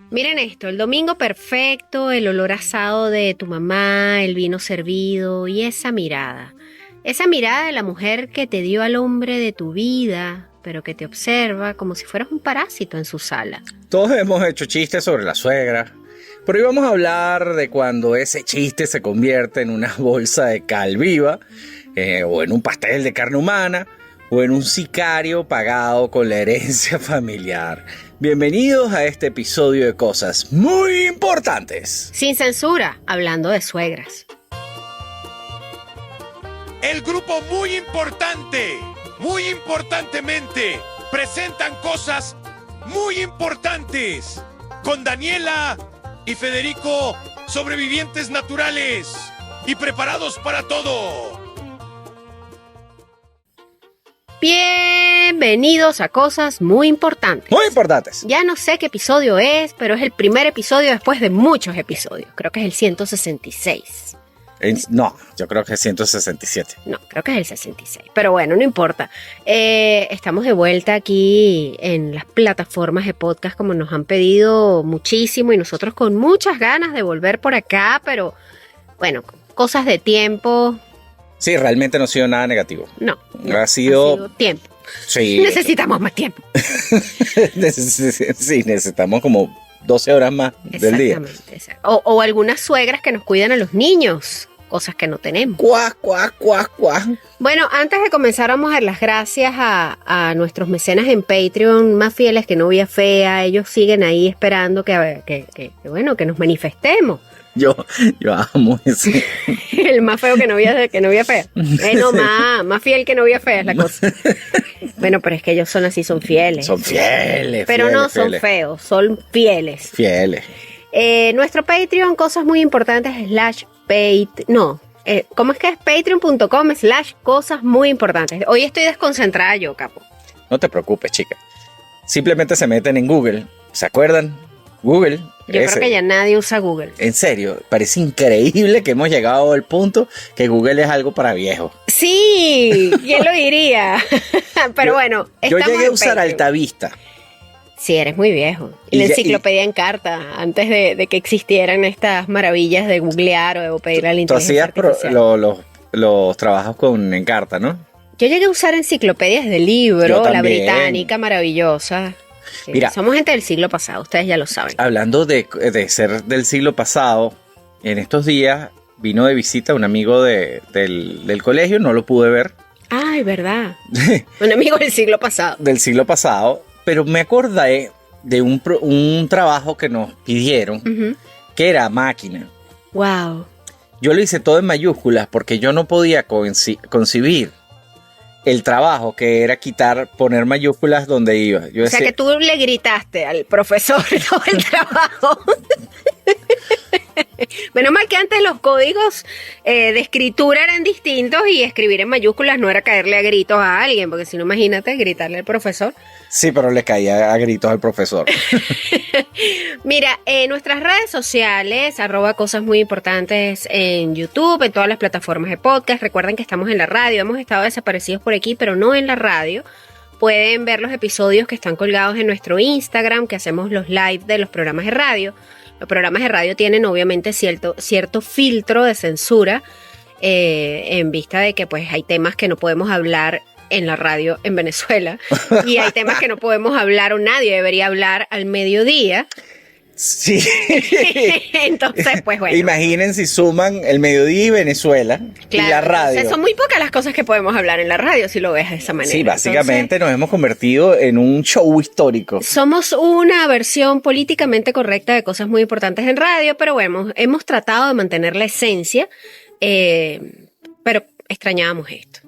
Miren esto, el domingo perfecto, el olor asado de tu mamá, el vino servido y esa mirada. Esa mirada de la mujer que te dio al hombre de tu vida, pero que te observa como si fueras un parásito en su sala. Todos hemos hecho chistes sobre la suegra, pero hoy vamos a hablar de cuando ese chiste se convierte en una bolsa de cal viva, o en un pastel de carne humana, o en un sicario pagado con la herencia familiar. Bienvenidos a este episodio de Cosas Muy Importantes. Sin censura, hablando de suegras. El grupo muy importantemente, presentan Cosas Muy Importantes con Daniela y Federico, sobrevivientes naturales y preparados para todo. Bienvenidos a Cosas Muy Importantes. Muy importantes. Ya no sé qué episodio es, pero es el primer episodio después de muchos episodios. Creo que es el 166. No, yo creo que es 167. No, creo que es el 66. Pero bueno, no importa. Estamos de vuelta aquí en las plataformas de podcast como nos han pedido muchísimo y nosotros con muchas ganas de volver por acá, pero bueno, cosas de tiempo. Sí, realmente no ha sido nada negativo. No, ha sido tiempo. Sí. Necesitamos más tiempo. Sí, necesitamos como 12 horas más del día. Exactamente. O algunas suegras que nos cuidan a los niños, cosas que no tenemos. Cuá. Bueno, antes de comenzar vamos a dar las gracias a nuestros mecenas en Patreon, más fieles que Novia Fea. Ellos siguen ahí esperando que nos manifestemos. Yo amo ese. El más feo que novia fea. Más fiel que novia fea es la cosa. Bueno, pero es que ellos son así, son fieles. Son fieles. Pero no son feos, son fieles. Fieles. Nuestro Patreon, Cosas Muy Importantes, ¿cómo es que es? Patreon.com/Cosas Muy Importantes. Hoy estoy desconcentrada yo, capo. No te preocupes, chica. Simplemente se meten en Google. ¿Se acuerdan? Google. Yo creo que ya nadie usa Google. En serio, parece increíble que hemos llegado al punto que Google es algo para viejos. Sí, ¿quién lo diría? Pero bueno, yo llegué a usar Patreon. Altavista. Sí, eres muy viejo. Y la enciclopedia en carta, antes de que existieran estas maravillas de googlear o de pedir a la inteligencia artificial. Tú hacías los trabajos con Encarta, ¿no? Yo llegué a usar enciclopedias de libro, Yo la también. británica maravillosa. Sí, mira, somos gente del siglo pasado, ustedes ya lo saben. Hablando de ser del siglo pasado, en estos días vino de visita un amigo del colegio, no lo pude ver. Ay, verdad. Un amigo del siglo pasado. Del siglo pasado, pero me acordé de un trabajo que nos pidieron, que era máquina. Wow. Yo lo hice todo en mayúsculas porque yo no podía concebir el trabajo que era poner mayúsculas donde iba. Yo o sea que tú le gritaste al profesor todo el trabajo. Menos mal que antes los códigos de escritura eran distintos y escribir en mayúsculas no era caerle a gritos a alguien, porque si no, imagínate gritarle al profesor. Sí, pero le caía a gritos al profesor. Mira, en nuestras redes sociales, @Cosas Muy Importantes en YouTube, en todas las plataformas de podcast. Recuerden que estamos en la radio, hemos estado desaparecidos por aquí, pero no en la radio. Pueden ver los episodios que están colgados en nuestro Instagram, que hacemos los live de los programas de radio. Los programas de radio tienen obviamente cierto filtro de censura en vista de que pues hay temas que no podemos hablar en la radio en Venezuela y hay temas que no podemos hablar o nadie debería hablar al mediodía. Sí. Entonces, pues bueno. Imaginen si suman el mediodía y Venezuela, claro, y la radio. O sea, son muy pocas las cosas que podemos hablar en la radio si lo ves de esa manera. Sí, básicamente nos hemos convertido en un show histórico. Somos una versión políticamente correcta de Cosas Muy Importantes en radio, pero bueno, hemos tratado de mantener la esencia, pero extrañábamos esto.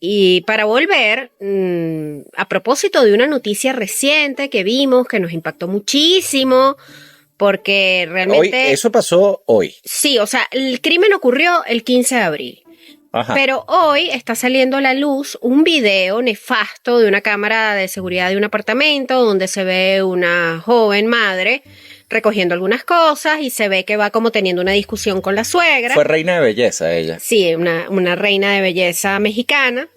Y para volver, a propósito de una noticia reciente que vimos que nos impactó muchísimo, porque realmente... Hoy, eso pasó hoy. Sí, o sea, el crimen ocurrió el 15 de abril. Ajá. Pero hoy está saliendo a la luz un video nefasto de una cámara de seguridad de un apartamento donde se ve una joven madre recogiendo algunas cosas y se ve que va como teniendo una discusión con la suegra. Fue reina de belleza ella. Sí, una reina de belleza mexicana.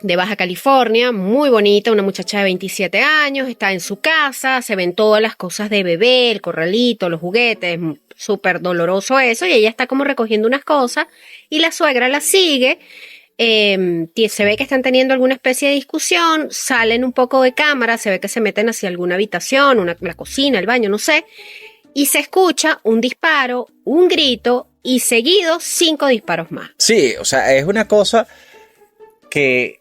de Baja California, muy bonita, una muchacha de 27 años, está en su casa, se ven todas las cosas de bebé, el corralito, los juguetes, súper doloroso eso, y ella está como recogiendo unas cosas, y la suegra la sigue, se ve que están teniendo alguna especie de discusión, salen un poco de cámara, se ve que se meten hacia alguna habitación, la cocina, el baño, no sé, y se escucha un disparo, un grito, y seguido 5 disparos más. Sí, o sea, es una cosa que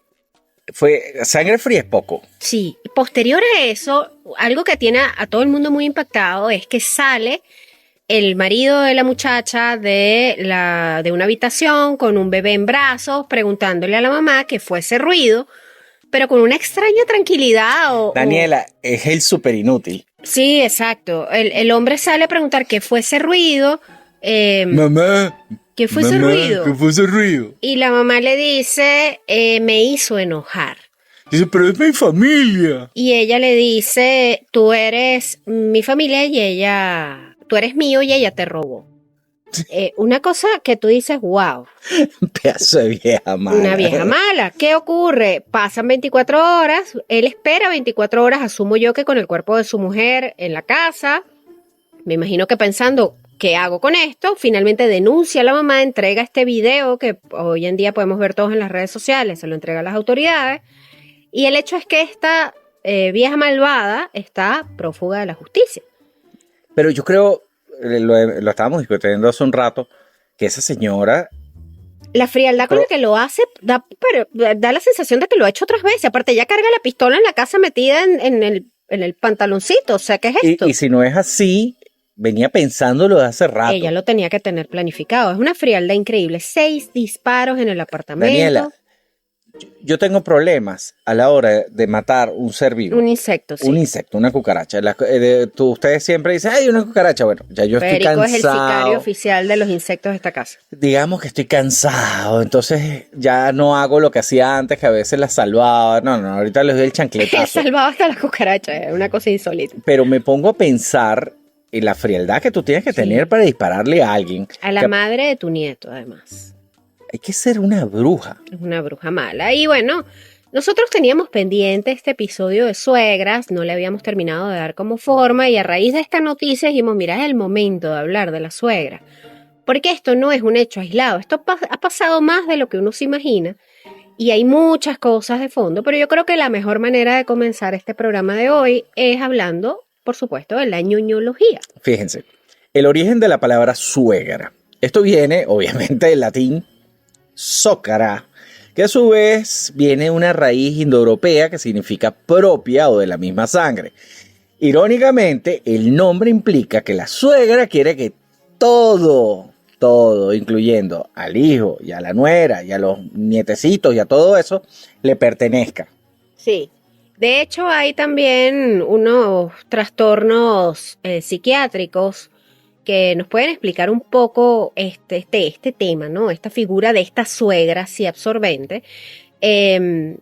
fue sangre fría es poco. Sí, posterior a eso, algo que tiene a todo el mundo muy impactado es que sale el marido de la muchacha de una habitación con un bebé en brazos, preguntándole a la mamá qué fue ese ruido, pero con una extraña tranquilidad. Daniela, es el súper inútil. Sí, exacto. El hombre sale a preguntar qué fue ese ruido. Mamá. ¿Qué fue ese ruido? ¿Qué fue ese ruido? Y la mamá le dice, me hizo enojar. Dice, pero es mi familia. Y ella le dice, tú eres mi familia tú eres mío y ella te robó. Una cosa que tú dices, wow. Un pedazo de vieja mala. Una vieja mala. ¿Qué ocurre? Pasan 24 horas, él espera 24 horas, asumo yo que con el cuerpo de su mujer en la casa. Me imagino que pensando, ¿qué hago con esto? Finalmente denuncia a la mamá, entrega este video que hoy en día podemos ver todos en las redes sociales, se lo entrega a las autoridades. Y el hecho es que esta vieja malvada está prófuga de la justicia. Pero yo creo, lo estábamos discutiendo hace un rato, que esa señora... La frialdad con la que lo hace da la sensación de que lo ha hecho otras veces. Aparte, ella carga la pistola en la casa metida en el pantaloncito. O sea, ¿qué es esto? Y si no es así... Venía pensándolo de hace rato. Ella lo tenía que tener planificado. Es una frialdad increíble. 6 disparos en el apartamento. Daniela, yo tengo problemas a la hora de matar un ser vivo. Un insecto, sí. Un insecto, una cucaracha. Ustedes siempre dicen, ¡ay, una cucaracha! Bueno, ya yo estoy cansado. Es el sicario oficial de los insectos de esta casa. Digamos que estoy cansado, entonces ya no hago lo que hacía antes, que a veces las salvaba. No, ahorita les doy el chancletazo. Salvaba hasta las cucarachas, es una cosa insólita. Pero me pongo a pensar y la frialdad que tú tienes que tener para dispararle a alguien. A la madre de tu nieto, además. Hay que ser una bruja. Es una bruja mala. Y bueno, nosotros teníamos pendiente este episodio de suegras, no le habíamos terminado de dar como forma, y a raíz de esta noticia dijimos, mira, es el momento de hablar de la suegra. Porque esto no es un hecho aislado, esto ha pasado más de lo que uno se imagina. Y hay muchas cosas de fondo, pero yo creo que la mejor manera de comenzar este programa de hoy es hablando, por supuesto, de la ñoñología. Fíjense, el origen de la palabra suegra. Esto viene, obviamente, del latín sócara, que a su vez viene de una raíz indoeuropea que significa propia o de la misma sangre. Irónicamente, el nombre implica que la suegra quiere que todo, incluyendo al hijo y a la nuera y a los nietecitos y a todo eso, le pertenezca. Sí. De hecho, hay también unos trastornos psiquiátricos que nos pueden explicar un poco este tema, ¿no? Esta figura de esta suegra así absorbente, que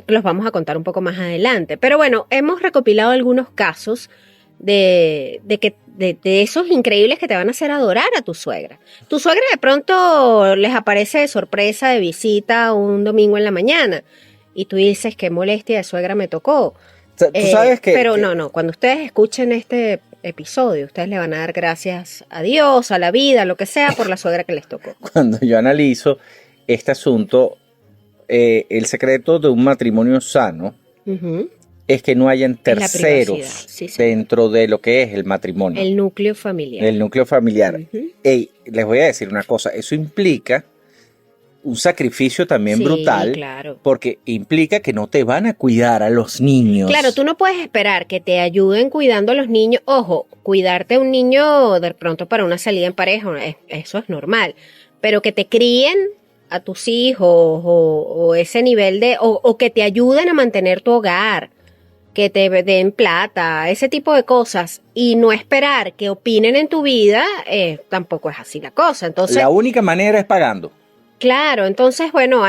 los vamos a contar un poco más adelante. Pero bueno, hemos recopilado algunos casos de esos increíbles que te van a hacer adorar a tu suegra. Tu suegra de pronto les aparece de sorpresa de visita un domingo en la mañana. Y tú dices, qué molestia de suegra me tocó. Tú sabes que... Pero no, cuando ustedes escuchen este episodio, ustedes le van a dar gracias a Dios, a la vida, lo que sea, por la suegra que les tocó. Cuando yo analizo este asunto, el secreto de un matrimonio sano es que no hayan terceros dentro de lo que es el matrimonio. El núcleo familiar. El núcleo familiar. Les voy a decir una cosa, eso implica un sacrificio también brutal, claro. Porque implica que no te van a cuidar a los niños. Claro, tú no puedes esperar que te ayuden cuidando a los niños. Ojo, cuidarte a un niño de pronto para una salida en pareja, eso es normal. Pero que te críen a tus hijos o ese nivel o que te ayuden a mantener tu hogar, que te den plata, ese tipo de cosas, y no esperar que opinen en tu vida, tampoco es así la cosa. Entonces, la única manera es pagando. Claro, entonces, bueno,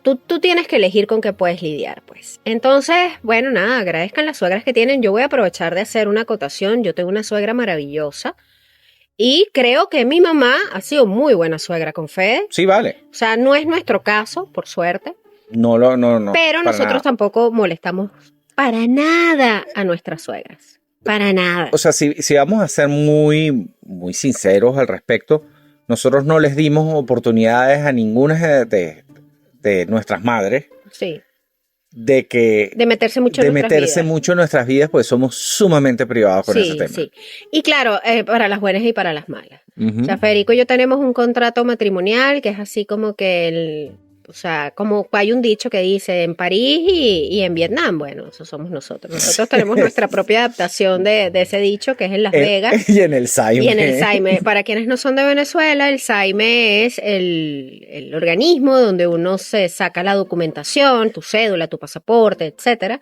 tú tienes que elegir con qué puedes lidiar, pues. Entonces, bueno, nada, agradezcan las suegras que tienen. Yo voy a aprovechar de hacer una acotación. Yo tengo una suegra maravillosa y creo que mi mamá ha sido muy buena suegra con Fede. Sí, vale. O sea, no es nuestro caso, por suerte. No. Pero para nosotros nada. tampoco molestamos para nada a nuestras suegras. Para nada. O sea, si vamos a ser muy, muy sinceros al respecto, nosotros no les dimos oportunidades a ninguna de nuestras madres Sí. de meterse mucho en nuestras meterse vidas. mucho en nuestras vidas, porque somos sumamente privados con ese Sí, tema. sí. Y claro, para las buenas y para las malas. Ujú. O sea, Federico y yo tenemos un contrato matrimonial que es así como que o sea, como hay un dicho que dice en París y en Vietnam. Bueno, eso somos nosotros. Nosotros tenemos nuestra propia adaptación de ese dicho que es en Las Vegas. Y en el Saime. Y en el Saime, para quienes no son de Venezuela, el Saime es el organismo donde uno se saca la documentación, tu cédula, tu pasaporte, etcétera,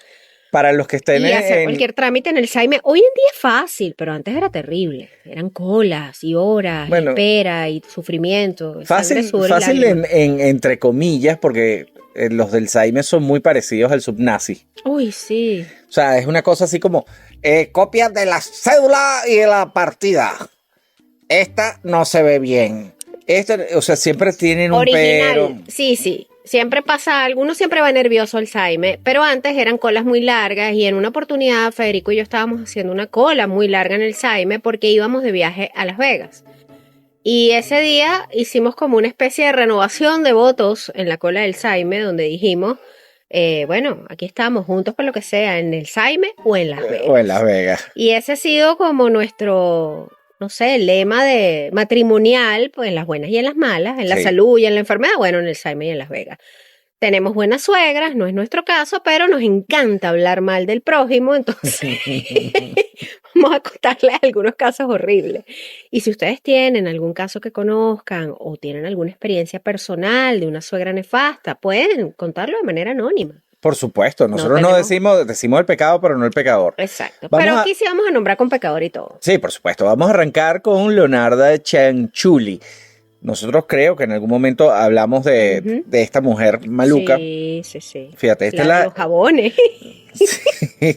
Para los que estén y hacer en... cualquier trámite en el Saime. Hoy en día es fácil, pero antes era terrible. Eran colas y horas, y Bueno, espera y sufrimiento. Fácil, sangre, sudor y fácil lágrimas. entre comillas, porque los del Saime son muy parecidos al subnazi. Uy, sí. O sea, es una cosa así como copias de la cédula y de la partida. Esta no se ve bien. O sea, siempre tienen un Original. pero. Sí, sí. Siempre pasa algo, uno siempre va nervioso al Saime, pero antes eran colas muy largas y en una oportunidad Federico y yo estábamos haciendo una cola muy larga en el Saime porque íbamos de viaje a Las Vegas. Y ese día hicimos como una especie de renovación de votos en la cola del Saime donde dijimos, bueno, aquí estamos juntos por lo que sea, en el Saime o en Las Vegas. O en Las Vegas. Y ese ha sido como nuestro, no sé, lema de matrimonial, pues en las buenas y en las malas, en la Sí. salud y en la enfermedad, bueno, en el Saime y en Las Vegas. Tenemos buenas suegras, no es nuestro caso, pero nos encanta hablar mal del prójimo, entonces vamos a contarles algunos casos horribles. Y si ustedes tienen algún caso que conozcan o tienen alguna experiencia personal de una suegra nefasta, pueden contarlo de manera anónima. Por supuesto, nosotros no tenemos- decimos el pecado, pero no el pecador. Exacto. Vamos Pero a- aquí sí vamos a nombrar con pecador y todo. Sí, por supuesto. Vamos a arrancar con Leonarda Cianciulli. Nosotros creo que en algún momento hablamos de esta mujer maluca. Sí. Fíjate, esta La de es los jabones. la...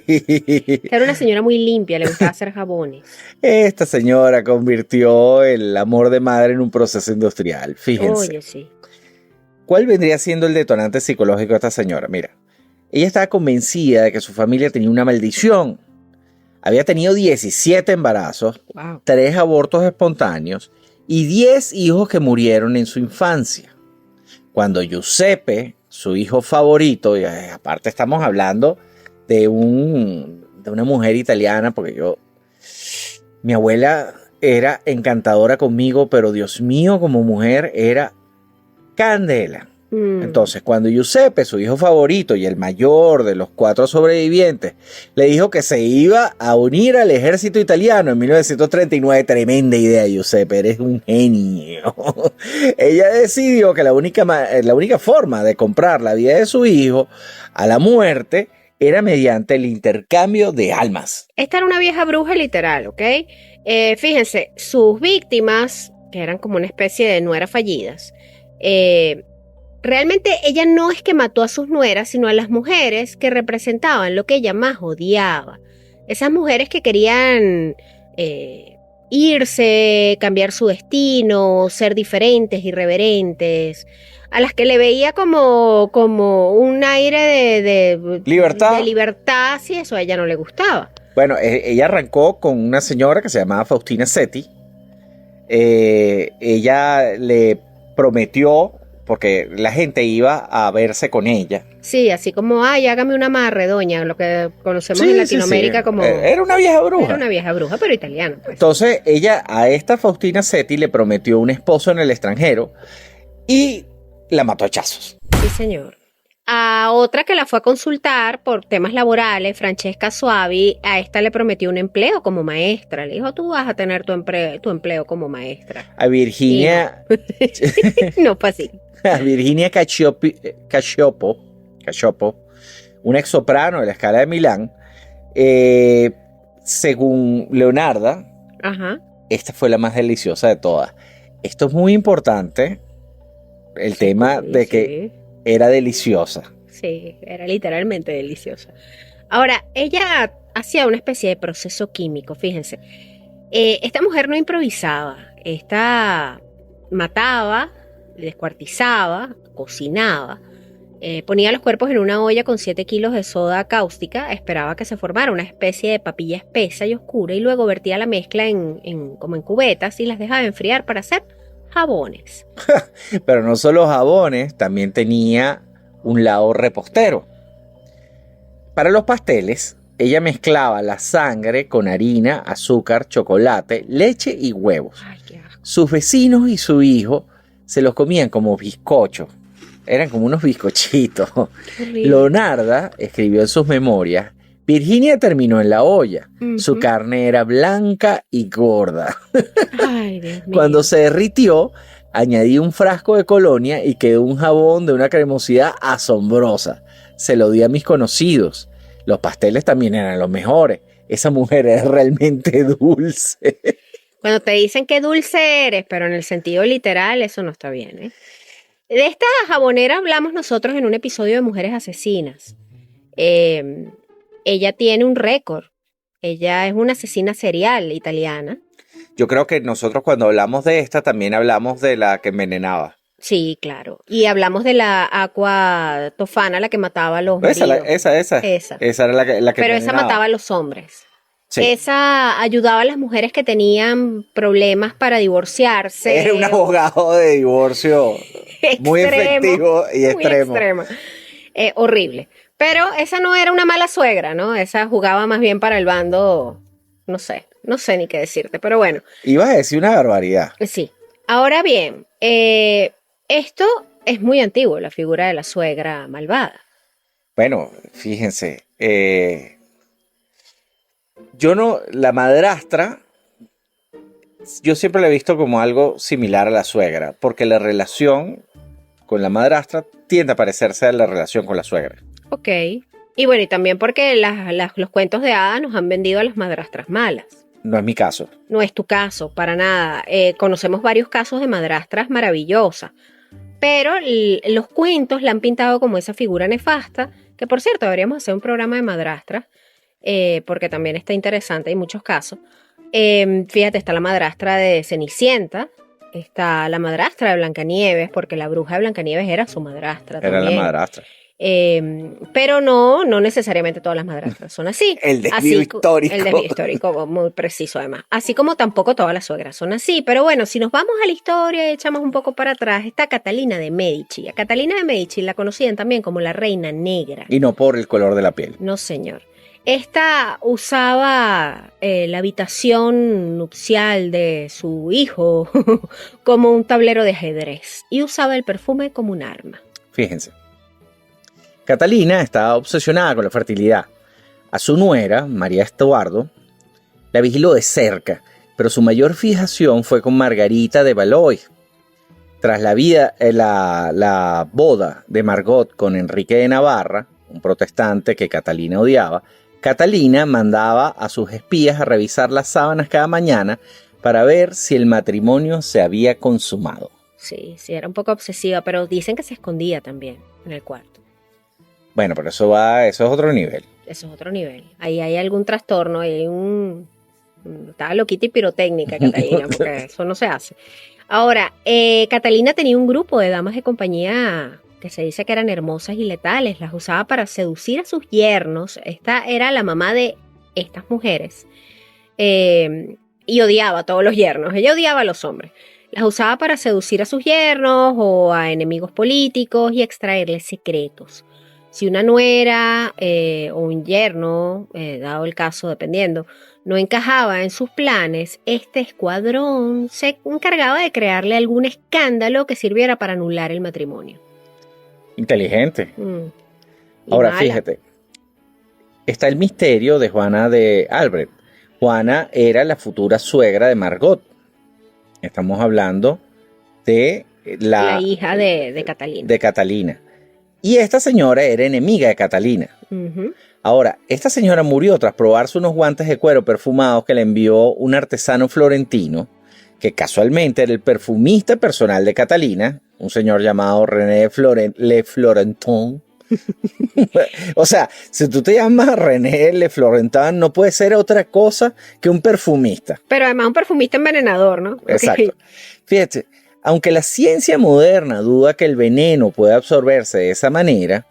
Era una señora muy limpia, le gustaba hacer jabones. Esta señora convirtió el amor de madre en un proceso industrial. Fíjense. Oye, sí. ¿Cuál vendría siendo el detonante psicológico de esta señora? Mira, ella estaba convencida de que su familia tenía una maldición. Había tenido 17 embarazos, Wow. 3 abortos espontáneos y 10 hijos que murieron en su infancia. Cuando Giuseppe, su hijo favorito, y aparte estamos hablando de una mujer italiana, porque mi abuela era encantadora conmigo, pero Dios mío, como mujer era candela. Entonces, cuando Giuseppe, su hijo favorito y el mayor de los 4 sobrevivientes, le dijo que se iba a unir al ejército italiano en 1939, tremenda idea, Giuseppe, eres un genio. Ella decidió que la única forma de comprar la vida de su hijo a la muerte era mediante el intercambio de almas. Esta era una vieja bruja literal, ¿ok? Fíjense, sus víctimas, que eran como una especie de nueras fallidas, realmente ella no es que mató a sus nueras, sino a las mujeres que representaban lo que ella más odiaba. Esas mujeres que querían irse, cambiar su destino, ser diferentes, irreverentes, a las que le veía como un aire de Libertad. De libertad, si eso a ella no le gustaba. Bueno, ella arrancó con una señora que se llamaba Faustina Setti. Ella le prometió, porque la gente iba a verse con ella. Sí, así como, ay, hágame una amarre, doña, lo que conocemos en Latinoamérica como... Era una vieja bruja. Era una vieja bruja, pero italiana, pues. Entonces, ella a esta Faustina Setti le prometió un esposo en el extranjero y la mató a hachazos. Sí, señor. A otra que la fue a consultar por temas laborales, Francesca Suavi, a esta le prometió un empleo como maestra. Le dijo, tú vas a tener tu empleo como maestra. A Virginia... No fue así. A Virginia Cacioppo, una ex soprano de la Scala de Milán, según Leonarda, Ajá. esta fue la más deliciosa de todas. Esto es muy importante, el tema de que era deliciosa. Sí, era literalmente deliciosa. Ahora, ella hacía una especie de proceso químico, fíjense. Esta mujer no improvisaba, esta mataba, descuartizaba, cocinaba, Ponía los cuerpos en una olla con 7 kilos de soda cáustica, esperaba que se formara una especie de papilla espesa y oscura y luego vertía la mezcla como en cubetas y las dejaba enfriar para hacer jabones. Pero no solo jabones, también tenía un lado repostero. Para los pasteles, ella mezclaba la sangre con harina, azúcar, chocolate, leche y huevos. Ay, qué asco. Sus vecinos y su hijo se los comían como bizcochos. Eran como unos bizcochitos. Qué horrible. Leonarda escribió en sus memorias: Virginia terminó en la olla. Su carne era blanca y gorda. Ay, Dios mío. Cuando se derritió, añadí un frasco de colonia y quedó un jabón de una cremosidad asombrosa. Se lo di a mis conocidos. Los pasteles también eran los mejores. Esa mujer es realmente dulce. Cuando te dicen que dulce eres, pero en el sentido literal, eso no está bien, ¿eh? De esta jabonera hablamos nosotros en un episodio de Mujeres Asesinas. Ella tiene un récord. Ella es una asesina serial italiana. Yo creo que nosotros cuando hablamos de esta también hablamos de la que envenenaba. Sí, claro. Y hablamos de la Aqua Tofana, la que mataba a los maridos. Esa era la que Pero esa envenenaba. mataba a los hombres. Sí. Esa ayudaba a las mujeres que tenían problemas para divorciarse. Era un abogado de divorcio muy efectivo y extremo. Muy extremo. Horrible. Pero esa no era una mala suegra, ¿no? Esa jugaba más bien para el bando, no sé ni qué decirte, pero bueno. Ibas a decir una barbaridad. Sí. Ahora bien, esto es muy antiguo, la figura de la suegra malvada. Bueno, fíjense, la madrastra, yo siempre la he visto como algo similar a la suegra, porque la relación con la madrastra tiende a parecerse a la relación con la suegra. Ok. Y bueno, y también porque los cuentos de hadas nos han vendido a las madrastras malas. No es mi caso. No es tu caso, para nada. Conocemos varios casos de madrastras maravillosas, pero los cuentos la han pintado como esa figura nefasta, que por cierto deberíamos hacer un programa de madrastras, porque también está interesante, hay muchos casos. Fíjate, está la madrastra de Cenicienta, está la madrastra de Blancanieves, porque la bruja de Blancanieves era su madrastra Era también. la madrastra. Pero no necesariamente todas las madrastras son así. El desvío histórico. El desvío histórico, muy preciso además. Así como tampoco todas las suegras son así. Pero bueno, si nos vamos a la historia y echamos un poco para atrás, está Catalina de Medici. A Catalina de Medici la conocían también como la Reina Negra. Y no por el color de la piel. No, señor. Esta usaba la habitación nupcial de su hijo como un tablero de ajedrez y usaba el perfume como un arma. Fíjense. Catalina estaba obsesionada con la fertilidad. A su nuera, María Estuardo, la vigiló de cerca, pero su mayor fijación fue con Margarita de Valois. Tras la boda de Margot con Enrique de Navarra, un protestante que Catalina odiaba, Catalina mandaba a sus espías a revisar las sábanas cada mañana para ver si el matrimonio se había consumado. Sí, era un poco obsesiva, pero dicen que se escondía también en el cuarto. Bueno, pero eso es otro nivel. Eso es otro nivel. Ahí hay algún trastorno, estaba loquita y pirotécnica Catalina, porque eso no se hace. Ahora, Catalina tenía un grupo de damas de compañía que se dice que eran hermosas y letales. Las usaba para seducir a sus yernos. Esta era la mamá de estas mujeres. Y odiaba a todos los yernos. Ella odiaba a los hombres. Las usaba para seducir a sus yernos o a enemigos políticos y extraerles secretos. Si una nuera o un yerno, dado el caso, dependiendo, no encajaba en sus planes, este escuadrón se encargaba de crearle algún escándalo que sirviera para anular el matrimonio. Inteligente. Y Ahora, mala. fíjate, está el misterio de Juana de Albret. Juana era la futura suegra de Margot. Estamos hablando de La hija de Catalina. De Catalina. Y esta señora era enemiga de Catalina. Uh-huh. Ahora, esta señora murió tras probarse unos guantes de cuero perfumados que le envió un artesano florentino, que casualmente era el perfumista personal de Catalina, un señor llamado René Le Florentin. O sea, si tú te llamas René Le Florentin, no puede ser otra cosa que un perfumista. Pero además un perfumista envenenador, ¿no? Exacto. Okay. Fíjate, Aunque la ciencia moderna duda que el veneno pueda absorberse de esa manera,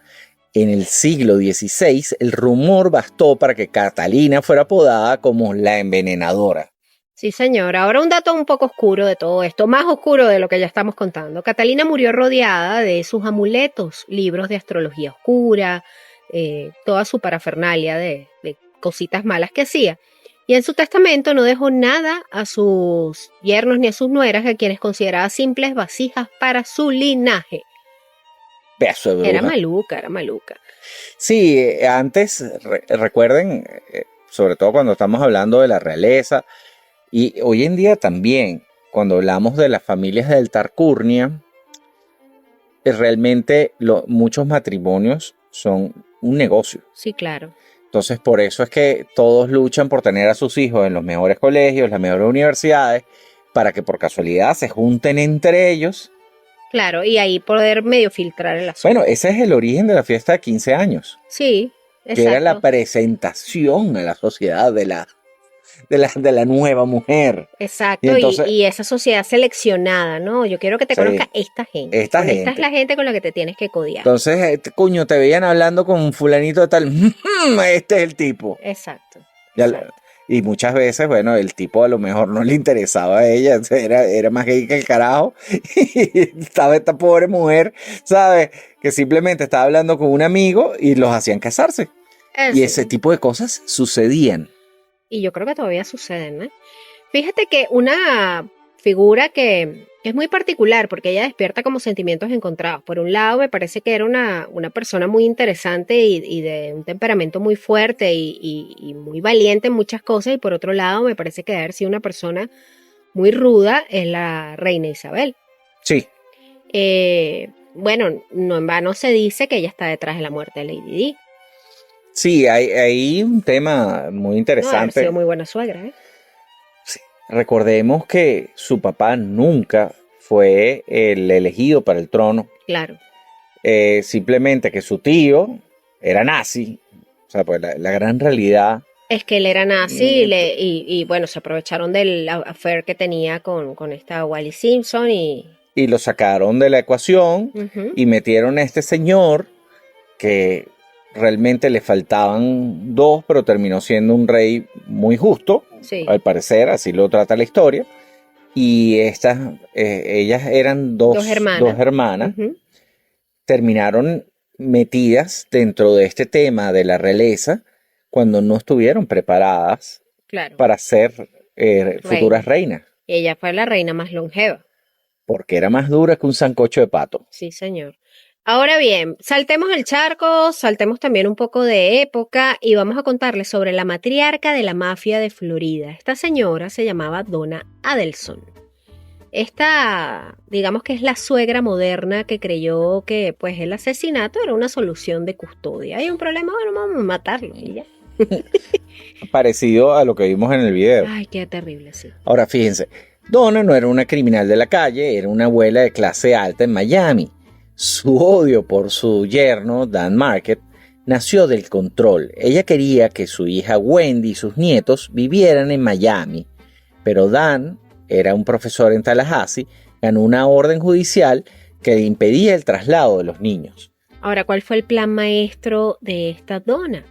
en el siglo XVI el rumor bastó para que Catalina fuera apodada como la envenenadora. Sí, señor. Ahora un dato un poco oscuro de todo esto, más oscuro de lo que ya estamos contando. Catalina murió rodeada de sus amuletos, libros de astrología oscura, toda su parafernalia de cositas malas que hacía. Y en su testamento no dejó nada a sus yernos ni a sus nueras, a quienes consideraba simples vasijas para su linaje. Pedazo de bruja. Era maluca. Sí, antes, recuerden, sobre todo cuando estamos hablando de la realeza, y hoy en día también, cuando hablamos de las familias del Tarcurnia, realmente muchos matrimonios son un negocio. Sí, claro. Entonces, por eso es que todos luchan por tener a sus hijos en los mejores colegios, las mejores universidades, para que por casualidad se junten entre ellos. Claro, y ahí poder medio filtrar el asunto. Bueno, ese es el origen de la fiesta de 15 años. Sí, exacto. Que era la presentación a la sociedad de la nueva mujer. Exacto, y, entonces, y esa sociedad seleccionada, ¿no? Yo quiero que te conozca esta gente. Esta es la gente con la que te tienes que codiar. Entonces, coño, te veían hablando con un fulanito de tal, este es el tipo. Exacto. Y muchas veces, bueno, el tipo a lo mejor no le interesaba a ella, era más gay que el carajo. Y estaba esta pobre mujer, ¿sabes? Que simplemente estaba hablando con un amigo y los hacían casarse. Eso. Y ese tipo de cosas sucedían. Y yo creo que todavía suceden, ¿no? Fíjate que una figura que es muy particular porque ella despierta como sentimientos encontrados. Por un lado, me parece que era una persona muy interesante y de un temperamento muy fuerte y muy valiente en muchas cosas. Y por otro lado, me parece que debe haber sido una persona muy ruda, es la reina Isabel. Sí. Bueno, no en vano se dice que ella está detrás de la muerte de Lady Di. Sí, hay un tema muy interesante. No, ha sido muy buena suegra, ¿eh? Sí. Recordemos que su papá nunca fue el elegido para el trono. Claro. Simplemente que su tío era nazi. O sea, pues la gran realidad. Es que él era nazi y bueno, se aprovecharon del affair que tenía con esta Wallis Simpson y lo sacaron de la ecuación y metieron a este señor que realmente le faltaban dos, pero terminó siendo un rey muy justo, sí. Al parecer, así lo trata la historia. Y ellas eran dos hermanas. Terminaron metidas dentro de este tema de la realeza cuando no estuvieron preparadas para ser futuras reinas. Y ella fue la reina más longeva. Porque era más dura que un sancocho de pato. Sí, señor. Ahora bien, saltemos el charco, saltemos también un poco de época y vamos a contarles sobre la matriarca de la mafia de Florida. Esta señora se llamaba Donna Adelson. Esta, digamos que es la suegra moderna que creyó que pues el asesinato era una solución de custodia. Hay un problema, bueno, vamos a matarlo y ya. Parecido a lo que vimos en el video. Ay, qué terrible, sí. Ahora fíjense, Donna no era una criminal de la calle, era una abuela de clase alta en Miami. Su odio por su yerno, Dan Market, nació del control. Ella quería que su hija Wendy y sus nietos vivieran en Miami, pero Dan era un profesor en Tallahassee, ganó una orden judicial que impedía el traslado de los niños. Ahora, ¿cuál fue el plan maestro de esta Donna?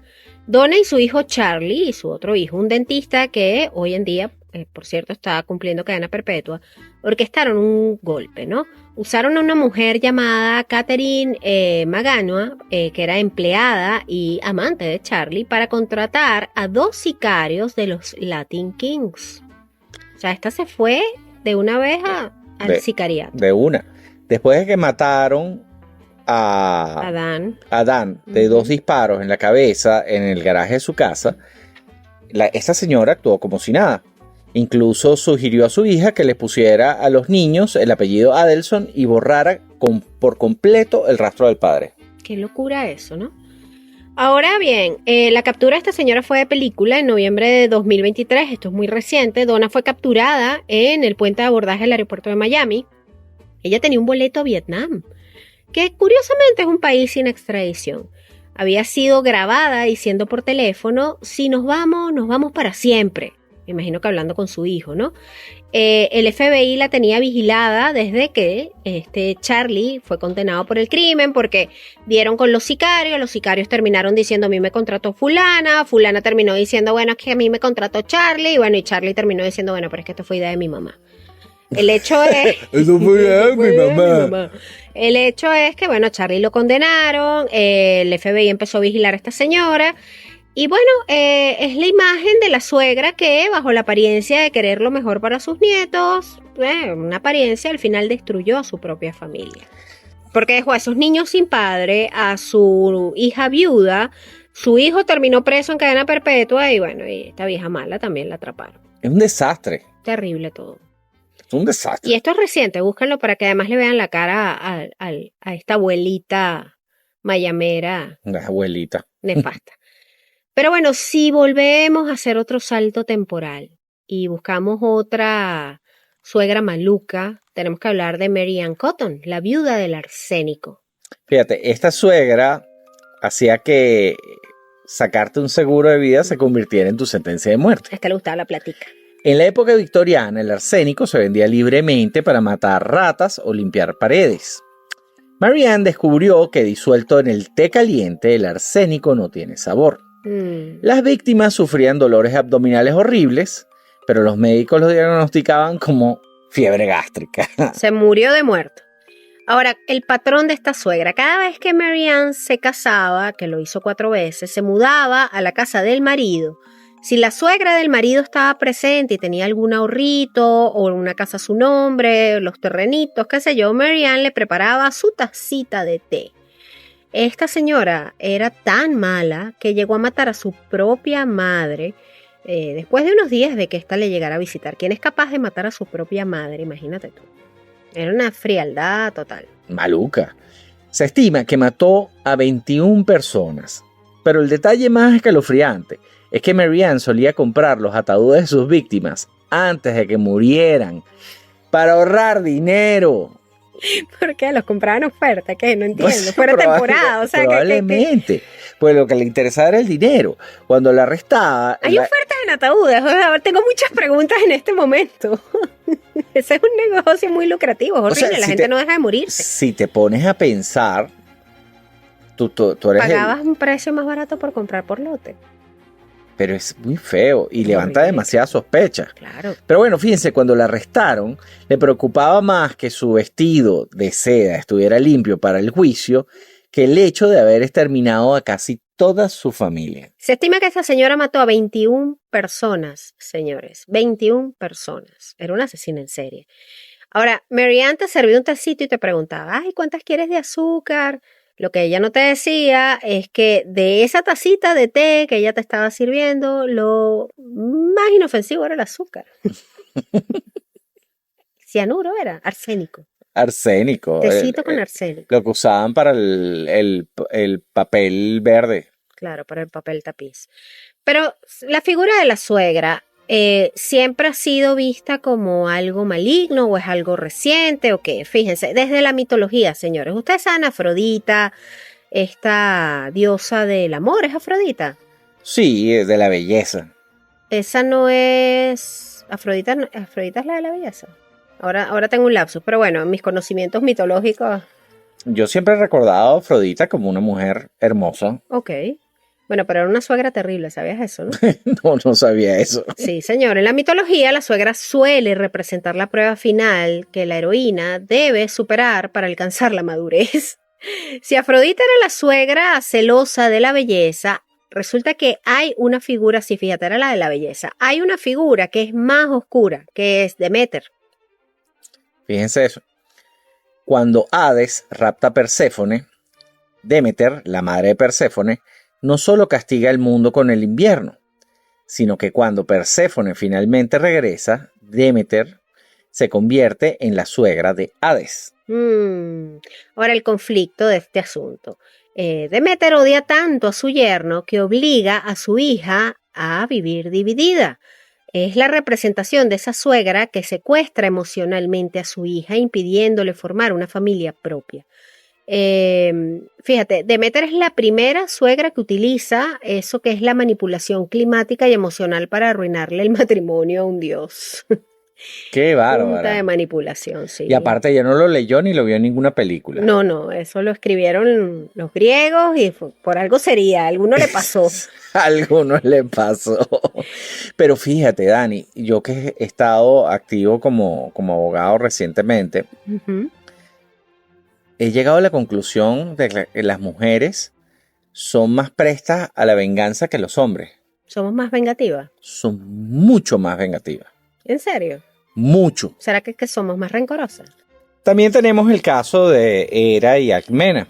Donna y su hijo Charlie y su otro hijo, un dentista que hoy en día, por cierto, está cumpliendo cadena perpetua, orquestaron un golpe, ¿no? Usaron a una mujer llamada Catherine Maganoa, que era empleada y amante de Charlie, para contratar a 2 sicarios de los Latin Kings. O sea, esta se fue de una vez al sicariato. De una. Después de que mataron a Dan de 2 disparos en la cabeza en el garaje de su casa, esta señora actuó como si nada. Incluso sugirió a su hija que le pusiera a los niños el apellido Adelson y borrara por completo el rastro del padre. Qué locura eso, ¿no? Ahora bien, la captura de esta señora fue de película en noviembre de 2023, esto es muy reciente. Donna fue capturada en el puente de abordaje del aeropuerto de Miami. Ella tenía un boleto a Vietnam, que curiosamente es un país sin extradición. Había sido grabada diciendo por teléfono, si nos vamos para siempre. me imagino que hablando con su hijo, ¿no? El FBI la tenía vigilada desde que Charlie fue condenado por el crimen, porque dieron con los sicarios terminaron diciendo a mí me contrató fulana terminó diciendo bueno, es que a mí me contrató Charlie, y bueno, y Charlie terminó diciendo bueno, pero es que esto fue idea de mi mamá. El hecho es... Eso fue idea de mi mamá. El hecho es que, bueno, Charlie lo condenaron, el FBI empezó a vigilar a esta señora, y bueno, es la imagen de la suegra que, bajo la apariencia de querer lo mejor para sus nietos, una apariencia, al final destruyó a su propia familia. Porque dejó a esos niños sin padre, a su hija viuda, su hijo terminó preso en cadena perpetua, y bueno, y esta vieja mala también la atraparon. Es un desastre. Terrible todo. Es un desastre. Y esto es reciente, búsquenlo para que además le vean la cara a esta abuelita mayamera. La abuelita. Nefasta. Pero bueno, si volvemos a hacer otro salto temporal y buscamos otra suegra maluca, tenemos que hablar de Mary Ann Cotton, la viuda del arsénico. Fíjate, esta suegra hacía que sacarte un seguro de vida se convirtiera en tu sentencia de muerte. A esta le gustaba la platica. En la época victoriana, el arsénico se vendía libremente para matar ratas o limpiar paredes. Mary Ann descubrió que disuelto en el té caliente, el arsénico no tiene sabor. Las víctimas sufrían dolores abdominales horribles, pero los médicos los diagnosticaban como fiebre gástrica. Se murió de muerto. Ahora, el patrón de esta suegra, cada vez que Mary Ann se casaba, que lo hizo 4 veces, se mudaba a la casa del marido. Si la suegra del marido estaba presente y tenía algún ahorrito o una casa a su nombre, los terrenitos, qué sé yo, Mary Ann le preparaba su tacita de té. Esta señora era tan mala que llegó a matar a su propia madre después de unos días de que ésta le llegara a visitar. ¿Quién es capaz de matar a su propia madre? Imagínate tú. Era una frialdad total. Maluca. Se estima que mató a 21 personas. Pero el detalle más escalofriante es que Mary Ann solía comprar los ataúdes de sus víctimas antes de que murieran para ahorrar dinero. ¿Por qué? Los compraban en oferta, ¿qué? No entiendo. Pues, Fuera temporada, o sea, probablemente. Pues lo que le interesaba era el dinero. Cuando la arrestaba... Hay ofertas en ataúdes. O sea, tengo muchas preguntas en este momento. Ese es un negocio muy lucrativo, es horrible. La gente no deja de morirse. Si te pones a pensar, tú eres... Pagabas un precio más barato por comprar por lote. Pero es muy feo y levanta demasiadas sospechas. Claro. Pero bueno, fíjense, cuando la arrestaron, le preocupaba más que su vestido de seda estuviera limpio para el juicio que el hecho de haber exterminado a casi toda su familia. Se estima que esa señora mató a 21 personas, señores. 21 personas. Era una asesina en serie. Ahora, Mary Ann te servía un tacito y te preguntaba, ay, ¿cuántas quieres de azúcar? Lo que ella no te decía es que de esa tacita de té que ella te estaba sirviendo, lo más inofensivo era el azúcar. Cianuro era, arsénico. Arsénico. Tecito con arsénico. Lo que usaban para el papel verde. Claro, para el papel tapiz. Pero la figura de la suegra siempre ha sido vista como algo maligno o es algo reciente o qué. Fíjense, desde la mitología, señores. Ustedes saben Afrodita, esta diosa del amor, ¿es Afrodita? Sí, de la belleza. Esa no es... Afrodita es la de la belleza. Ahora tengo un lapsus, pero bueno, mis conocimientos mitológicos... Yo siempre he recordado a Afrodita como una mujer hermosa. Ok. Bueno, pero era una suegra terrible, ¿sabías eso, no? No sabía eso. Sí, señor. En la mitología, la suegra suele representar la prueba final que la heroína debe superar para alcanzar la madurez. Si Afrodita era la suegra celosa de la belleza, resulta que hay una figura, si fíjate, era la de la belleza, hay una figura que es más oscura, que es Deméter. Fíjense eso. Cuando Hades rapta a Perséfone, Deméter, la madre de Perséfone, no solo castiga el mundo con el invierno, sino que cuando Perséfone finalmente regresa, Deméter se convierte en la suegra de Hades. Ahora el conflicto de este asunto. Deméter odia tanto a su yerno que obliga a su hija a vivir dividida. Es la representación de esa suegra que secuestra emocionalmente a su hija, impidiéndole formar una familia propia. Fíjate, Deméter es la primera suegra que utiliza eso que es la manipulación climática y emocional para arruinarle el matrimonio a un dios. Qué Punta de bárbara. manipulación, sí. Y aparte ella no lo leyó ni lo vio en ninguna película. No, no, eso lo escribieron los griegos y por algo sería, a alguno le pasó. Algo no le pasó. Pero fíjate, Dani, yo que he estado activo como abogado recientemente, Ujú. he llegado a la conclusión de que las mujeres son más prestas a la venganza que los hombres. Somos más vengativas. Son mucho más vengativas. ¿En serio? Mucho. ¿Será que somos más rencorosas? También tenemos el caso de Hera y Alcmena.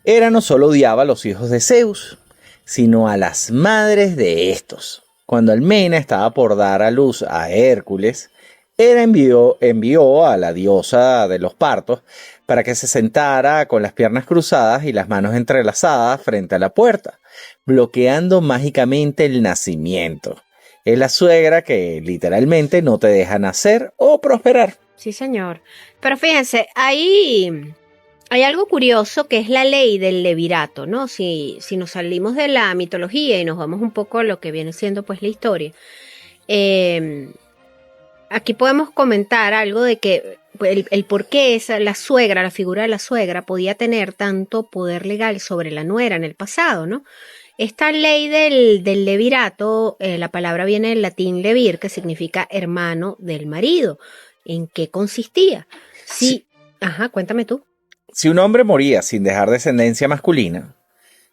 Hera no solo odiaba a los hijos de Zeus, sino a las madres de estos. Cuando Alcmena estaba por dar a luz a Hércules, Hera envió a la diosa de los partos para que se sentara con las piernas cruzadas y las manos entrelazadas frente a la puerta, bloqueando mágicamente el nacimiento. Es la suegra que literalmente no te deja nacer o prosperar. Sí, señor. Pero fíjense, hay algo curioso que es la ley del levirato, ¿no? Si nos salimos de la mitología y nos vamos un poco a lo que viene siendo pues la historia, aquí podemos comentar algo de que el por qué la suegra, la figura de la suegra podía tener tanto poder legal sobre la nuera en el pasado, ¿no? Esta ley del levirato, la palabra viene del latín levir, que significa hermano del marido. ¿En qué consistía? Sí. Ajá, cuéntame tú. Si un hombre moría sin dejar descendencia masculina,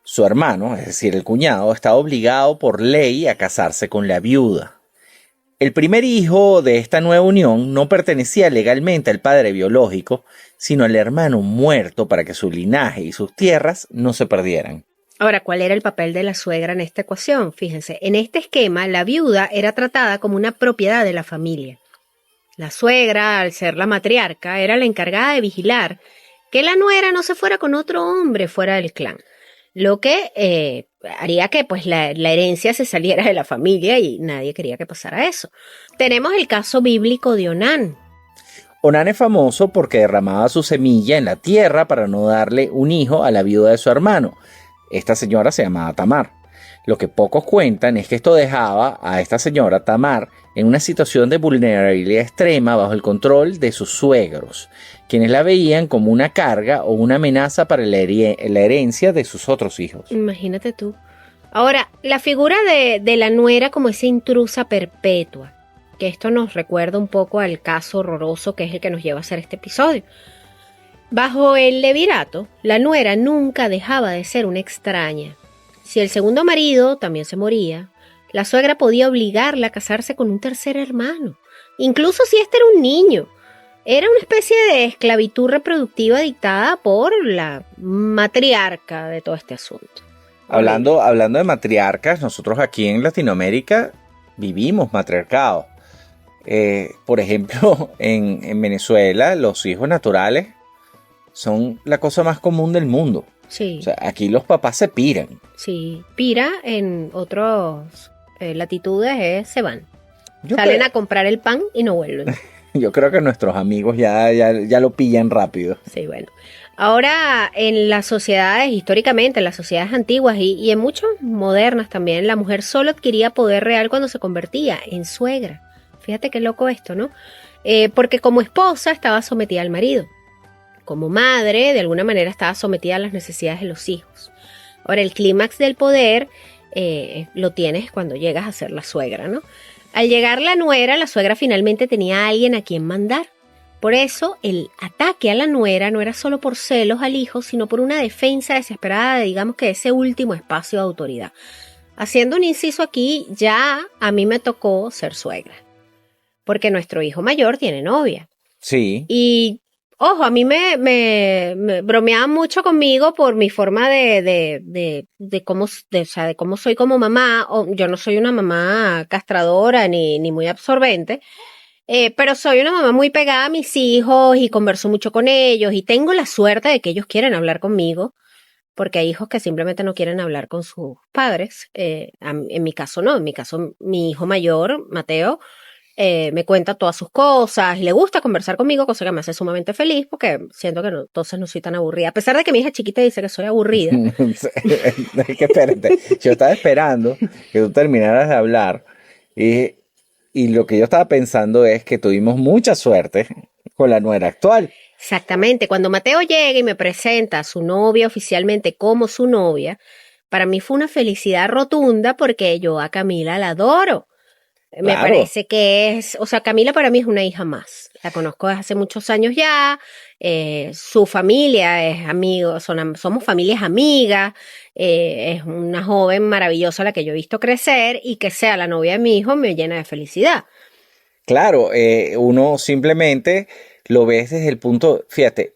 su hermano, es decir, el cuñado, estaba obligado por ley a casarse con la viuda. El primer hijo de esta nueva unión no pertenecía legalmente al padre biológico, sino al hermano muerto para que su linaje y sus tierras no se perdieran. Ahora, ¿cuál era el papel de la suegra en esta ecuación? Fíjense, en este esquema, la viuda era tratada como una propiedad de la familia. La suegra, al ser la matriarca, era la encargada de vigilar que la nuera no se fuera con otro hombre fuera del clan, lo que haría que pues la herencia se saliera de la familia y nadie quería que pasara eso. Tenemos el caso bíblico de Onán. Onán es famoso porque derramaba su semilla en la tierra para no darle un hijo a la viuda de su hermano. Esta señora se llamaba Tamar. Lo que pocos cuentan es que esto dejaba a esta señora Tamar en una situación de vulnerabilidad extrema bajo el control de sus suegros, quienes la veían como una carga o una amenaza para la herencia de sus otros hijos. Imagínate tú. Ahora, la figura de la nuera como esa intrusa perpetua, que esto nos recuerda un poco al caso horroroso que es el que nos lleva a hacer este episodio. Bajo el levirato, la nuera nunca dejaba de ser una extraña. Si el segundo marido también se moría, la suegra podía obligarla a casarse con un tercer hermano, incluso si este era un niño. Era una especie de esclavitud reproductiva dictada por la matriarca de todo este asunto. Hablando de matriarcas, nosotros aquí en Latinoamérica vivimos matriarcado. Por ejemplo, en Venezuela los hijos naturales son la cosa más común del mundo. Sí. O sea, aquí los papás se piran. Sí, pira en otras latitudes se van. Salen a comprar el pan y no vuelven. Yo creo que nuestros amigos ya lo pillan rápido. Sí, bueno. Ahora, en las sociedades, históricamente, en las sociedades antiguas y en muchas modernas también, la mujer solo adquiría poder real cuando se convertía en suegra. Fíjate qué loco esto, ¿no? Porque como esposa estaba sometida al marido. Como madre, de alguna manera estaba sometida a las necesidades de los hijos. Ahora, el clímax del poder lo tienes cuando llegas a ser la suegra, ¿no? Al llegar la nuera, la suegra finalmente tenía a alguien a quien mandar. Por eso, el ataque a la nuera no era solo por celos al hijo, sino por una defensa desesperada de, digamos que, ese último espacio de autoridad. Haciendo un inciso aquí, ya a mí me tocó ser suegra. Porque nuestro hijo mayor tiene novia. Sí. Y ojo, a mí me bromeaban mucho conmigo por mi forma de cómo soy como mamá. Yo no soy una mamá castradora ni muy absorbente, pero soy una mamá muy pegada a mis hijos y converso mucho con ellos y tengo la suerte de que ellos quieren hablar conmigo, porque hay hijos que simplemente no quieren hablar con sus padres. En mi caso no, en mi caso mi hijo mayor, Mateo, me cuenta todas sus cosas y le gusta conversar conmigo, cosa que me hace sumamente feliz porque siento que no, entonces no soy tan aburrida. A pesar de que mi hija chiquita dice que soy aburrida. Es que espérate, yo estaba esperando que tú terminaras de hablar y lo que yo estaba pensando es que tuvimos mucha suerte con la nuera actual. Exactamente. Cuando Mateo llega y me presenta a su novia oficialmente como su novia, para mí fue una felicidad rotunda porque yo a Camila la adoro. Me Claro. parece que o sea, Camila para mí es una hija más. La conozco desde hace muchos años ya. Su familia es amigos, somos familias amigas. Es una joven maravillosa la que yo he visto crecer y que sea la novia de mi hijo me llena de felicidad. Claro, uno simplemente lo ves desde el punto, fíjate,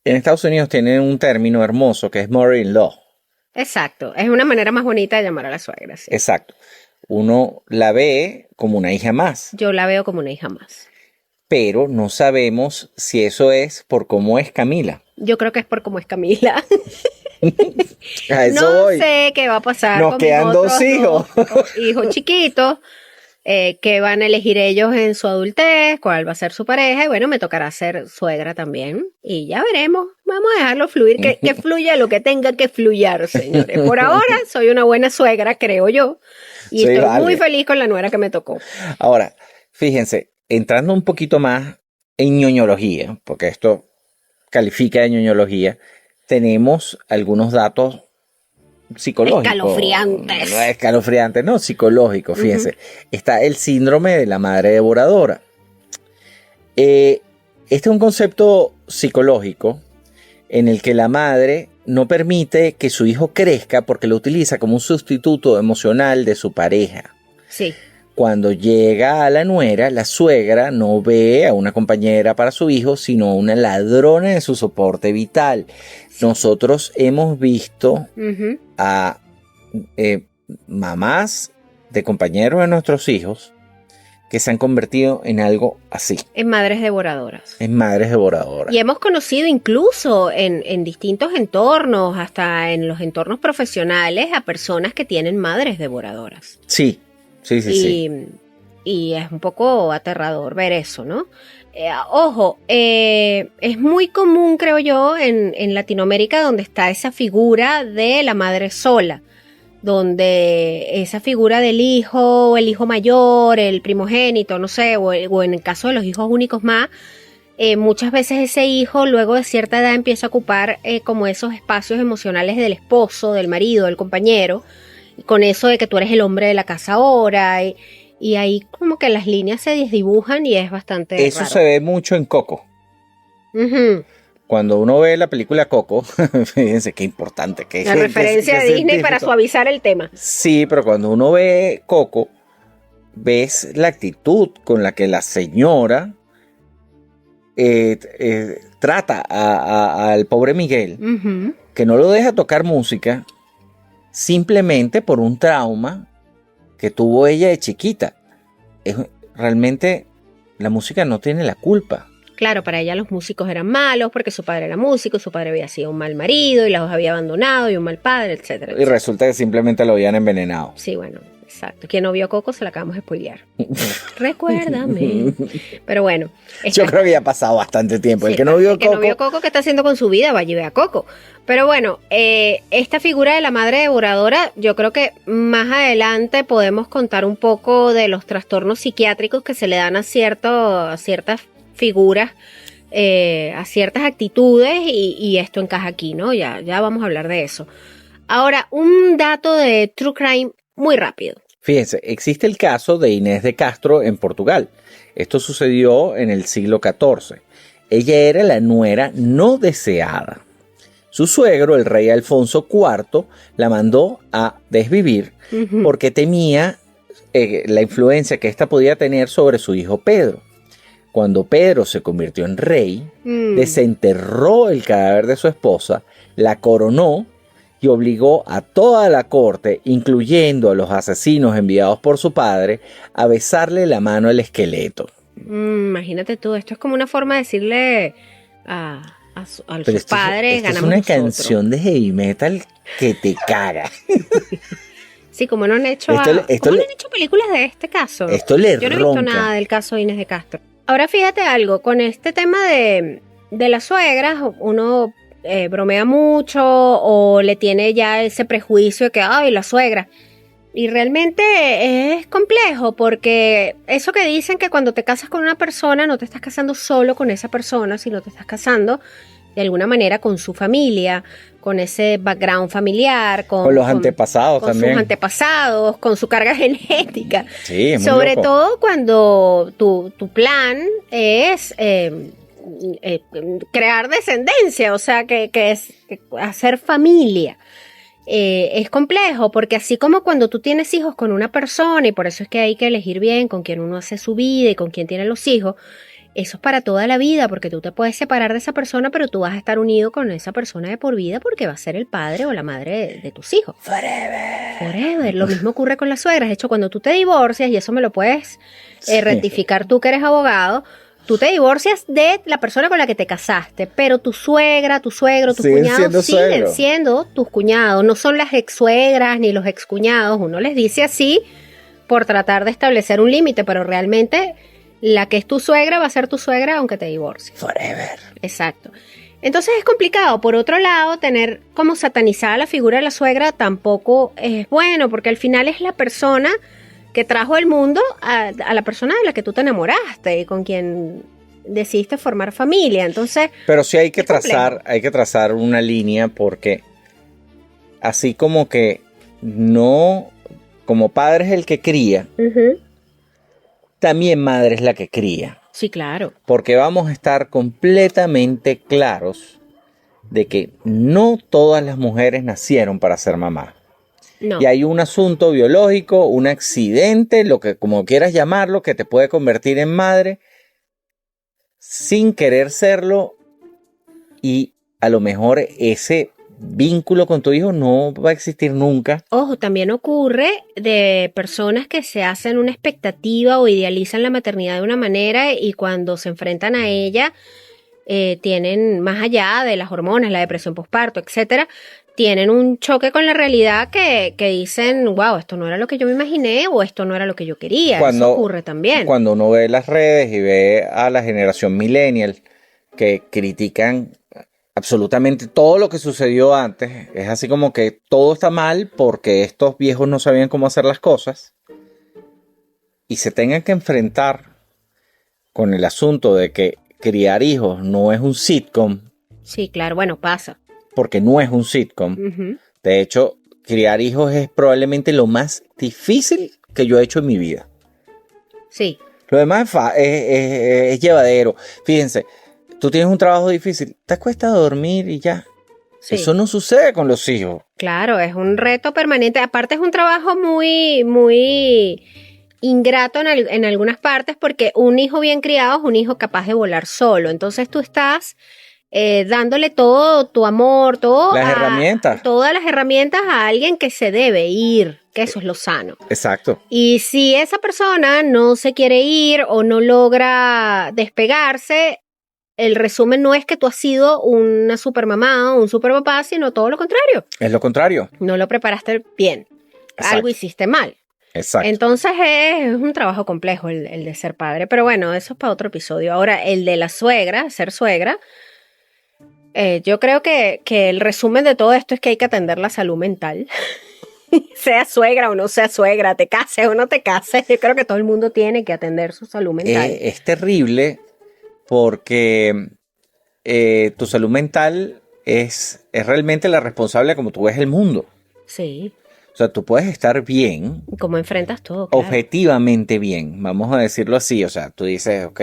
en Estados Unidos tienen un término hermoso que es mother-in-law. Exacto, es una manera más bonita de llamar a la suegra. Sí. Exacto. Uno la ve como una hija más, Yo la veo como una hija más. pero no sabemos si eso es por cómo es Camila. Yo creo que es por cómo es Camila. A eso No voy. sé qué va a pasar Nos con quedan mis dos otros hijos. hijos chiquitos, que van a elegir ellos en su adultez, cuál va a ser su pareja, y bueno, me tocará ser suegra también, y ya veremos, vamos a dejarlo fluir, que fluya lo que tenga que fluyar, señores. Por ahora soy una buena suegra, creo yo, y Sí, estoy vale. muy feliz con la nuera que me tocó. Ahora, fíjense, entrando un poquito más en ñoñología, porque esto califica de ñoñología, tenemos algunos datos psicológicos. Escalofriantes. No, escalofriantes, no, psicológicos, fíjense. Está el síndrome de la madre devoradora. Este es un concepto psicológico en el que la madre no permite que su hijo crezca porque lo utiliza como un sustituto emocional de su pareja. Sí. Cuando llega a la nuera, la suegra no ve a una compañera para su hijo, sino a una ladrona de su soporte vital. Nosotros hemos visto Ujú. a mamás de compañeros de nuestros hijos que se han convertido en algo así, En madres devoradoras. en madres devoradoras. Y hemos conocido incluso en distintos entornos, hasta en los entornos profesionales, a personas que tienen madres devoradoras. Sí, sí, sí, sí. Y es un poco aterrador ver eso, ¿no? Ojo, es muy común, creo yo, en Latinoamérica, donde está esa figura de la madre sola, donde esa figura del hijo, el hijo mayor, el primogénito, no sé, o en el caso de los hijos únicos más, muchas veces ese hijo luego de cierta edad empieza a ocupar como esos espacios emocionales del esposo, del marido, del compañero, y con eso de que tú eres el hombre de la casa ahora, y ahí como que las líneas se desdibujan y es bastante Eso raro. se ve mucho en Coco. Ujú. Cuando uno ve la película Coco, fíjense qué importante que La referencia que de Disney para científico. suavizar el tema. Sí, pero cuando uno ve Coco, ves la actitud con la que la señora trata al pobre Miguel, Ujú. que no lo deja tocar música simplemente por un trauma que tuvo ella de chiquita. Realmente la música no tiene la culpa. Claro, para ella los músicos eran malos porque su padre era músico, su padre había sido un mal marido y los había abandonado y un mal padre, etcétera. Y etcétera. resulta que simplemente lo habían envenenado. Sí, bueno, exacto. Quien no vio Coco se la acabamos de spoilear. Recuérdame. Pero bueno. Yo creo que ya ha pasado bastante tiempo. Sí, El que no vio el que no vio Coco, Coco, ¿qué está haciendo con su vida? Vaya y vea Coco. Pero bueno, esta figura de la madre devoradora, yo creo que más adelante podemos contar un poco de los trastornos psiquiátricos que se le dan a ciertas figuras, a ciertas actitudes, y esto encaja aquí, ¿no? Ya vamos a hablar de eso. Ahora, un dato de True Crime muy rápido. fíjense, existe el caso de Inés de Castro en Portugal. Esto sucedió en el siglo XIV. Ella era la nuera no deseada. Su suegro, el rey Alfonso IV, la mandó a desvivir Ujú. porque temía la influencia que ésta podía tener sobre su hijo Pedro. Cuando Pedro se convirtió en rey, desenterró el cadáver de su esposa, la coronó y obligó a toda la corte, incluyendo a los asesinos enviados por su padre, a besarle la mano al esqueleto. Imagínate tú, esto es como una forma de decirle a Pero sus esto padres, es ganamos una nosotros. canción de heavy metal que te caga. Sí, como no han hecho, Esto ¿cómo no le- han hecho películas de este caso? Esto le Yo no he visto ronca. nada del caso de Inés de Castro. Ahora fíjate algo, con este tema de las suegras, uno bromea mucho o le tiene ya ese prejuicio de que, ay, la suegra. Y realmente es complejo porque eso que dicen que cuando te casas con una persona no te estás casando solo con esa persona, sino te estás casando de alguna manera con su familia, con ese background familiar, Con los antepasados con también. sus antepasados, con su carga genética. Sí, es muy Sobre loco. todo cuando tu plan es crear descendencia, o sea, que es hacer familia. Es complejo porque así como cuando tú tienes hijos con una persona, y por eso es que hay que elegir bien con quién uno hace su vida y con quién tiene los hijos, eso es para toda la vida, porque tú te puedes separar de esa persona, pero tú vas a estar unido con esa persona de por vida porque va a ser el padre o la madre de tus hijos. Forever. Lo mismo ocurre con las suegras. De hecho, cuando tú te divorcias, y eso me lo puedes Sí. rectificar tú que eres abogado, tú te divorcias de la persona con la que te casaste, pero tu suegra, tu suegro, tus Siguen siendo cuñados siguen suegros. siendo tus cuñados. No son las ex suegras ni los ex cuñados. Uno les dice así por tratar de establecer un límite, pero realmente la que es tu suegra va a ser tu suegra aunque te divorcies. Forever. Exacto. Entonces es complicado. Por otro lado, tener como satanizada la figura de la suegra tampoco es bueno, porque al final es la persona que trajo al mundo a la persona de la que tú te enamoraste y con quien decidiste formar familia. Entonces, Pero sí hay que Es complejo. trazar una línea porque así como que no, como padre es el que cría, también madre es la que cría. sí, claro. Porque vamos a estar completamente claros de que no todas las mujeres nacieron para ser mamá. No. Y hay un asunto biológico, un accidente, lo que como quieras llamarlo, que te puede convertir en madre sin querer serlo, y a lo mejor ese vínculo con tu hijo no va a existir nunca. Ojo, también ocurre de personas que se hacen una expectativa o idealizan la maternidad de una manera y cuando se enfrentan a ella tienen, más allá de las hormonas, la depresión postparto, etcétera, tienen un choque con la realidad que dicen, wow, esto no era lo que yo me imaginé o esto no era lo que yo quería. Eso ocurre también. Cuando uno ve las redes y ve a la generación millennial que critican absolutamente todo lo que sucedió antes, es así como que todo está mal porque estos viejos no sabían cómo hacer las cosas y se tengan que enfrentar con el asunto de que criar hijos no es un sitcom, Sí, claro, bueno, pasa. porque no es un sitcom. Ujú. De hecho, criar hijos es probablemente lo más difícil que yo he hecho en mi vida. Sí, Lo demás es llevadero. Fíjense, tú tienes un trabajo difícil, te cuesta dormir y ya. sí. Eso no sucede con los hijos. Claro, es un reto permanente. Aparte es un trabajo muy, muy ingrato en algunas partes porque un hijo bien criado es un hijo capaz de volar solo. Entonces tú estás dándole todo tu amor, todas las herramientas a alguien que se debe ir, que eso es lo sano. Exacto. Y si esa persona no se quiere ir o no logra despegarse, el resumen no es que tú has sido una supermamá o un superpapá, sino todo lo contrario. Es lo contrario. No lo preparaste bien. Exacto. Algo hiciste mal. Exacto. Entonces es un trabajo complejo el de ser padre. Pero bueno, eso es para otro episodio. Ahora, el de la suegra, ser suegra, yo creo que el resumen de todo esto es que hay que atender la salud mental. Sea suegra o no sea suegra, te cases o no te cases, yo creo que todo el mundo tiene que atender su salud mental. Es terrible porque tu salud mental es realmente la responsable de cómo tú ves el mundo. Sí, O sea, tú puedes estar bien, cómo enfrentas todo, claro. objetivamente bien, vamos a decirlo así. O sea, tú dices, ok,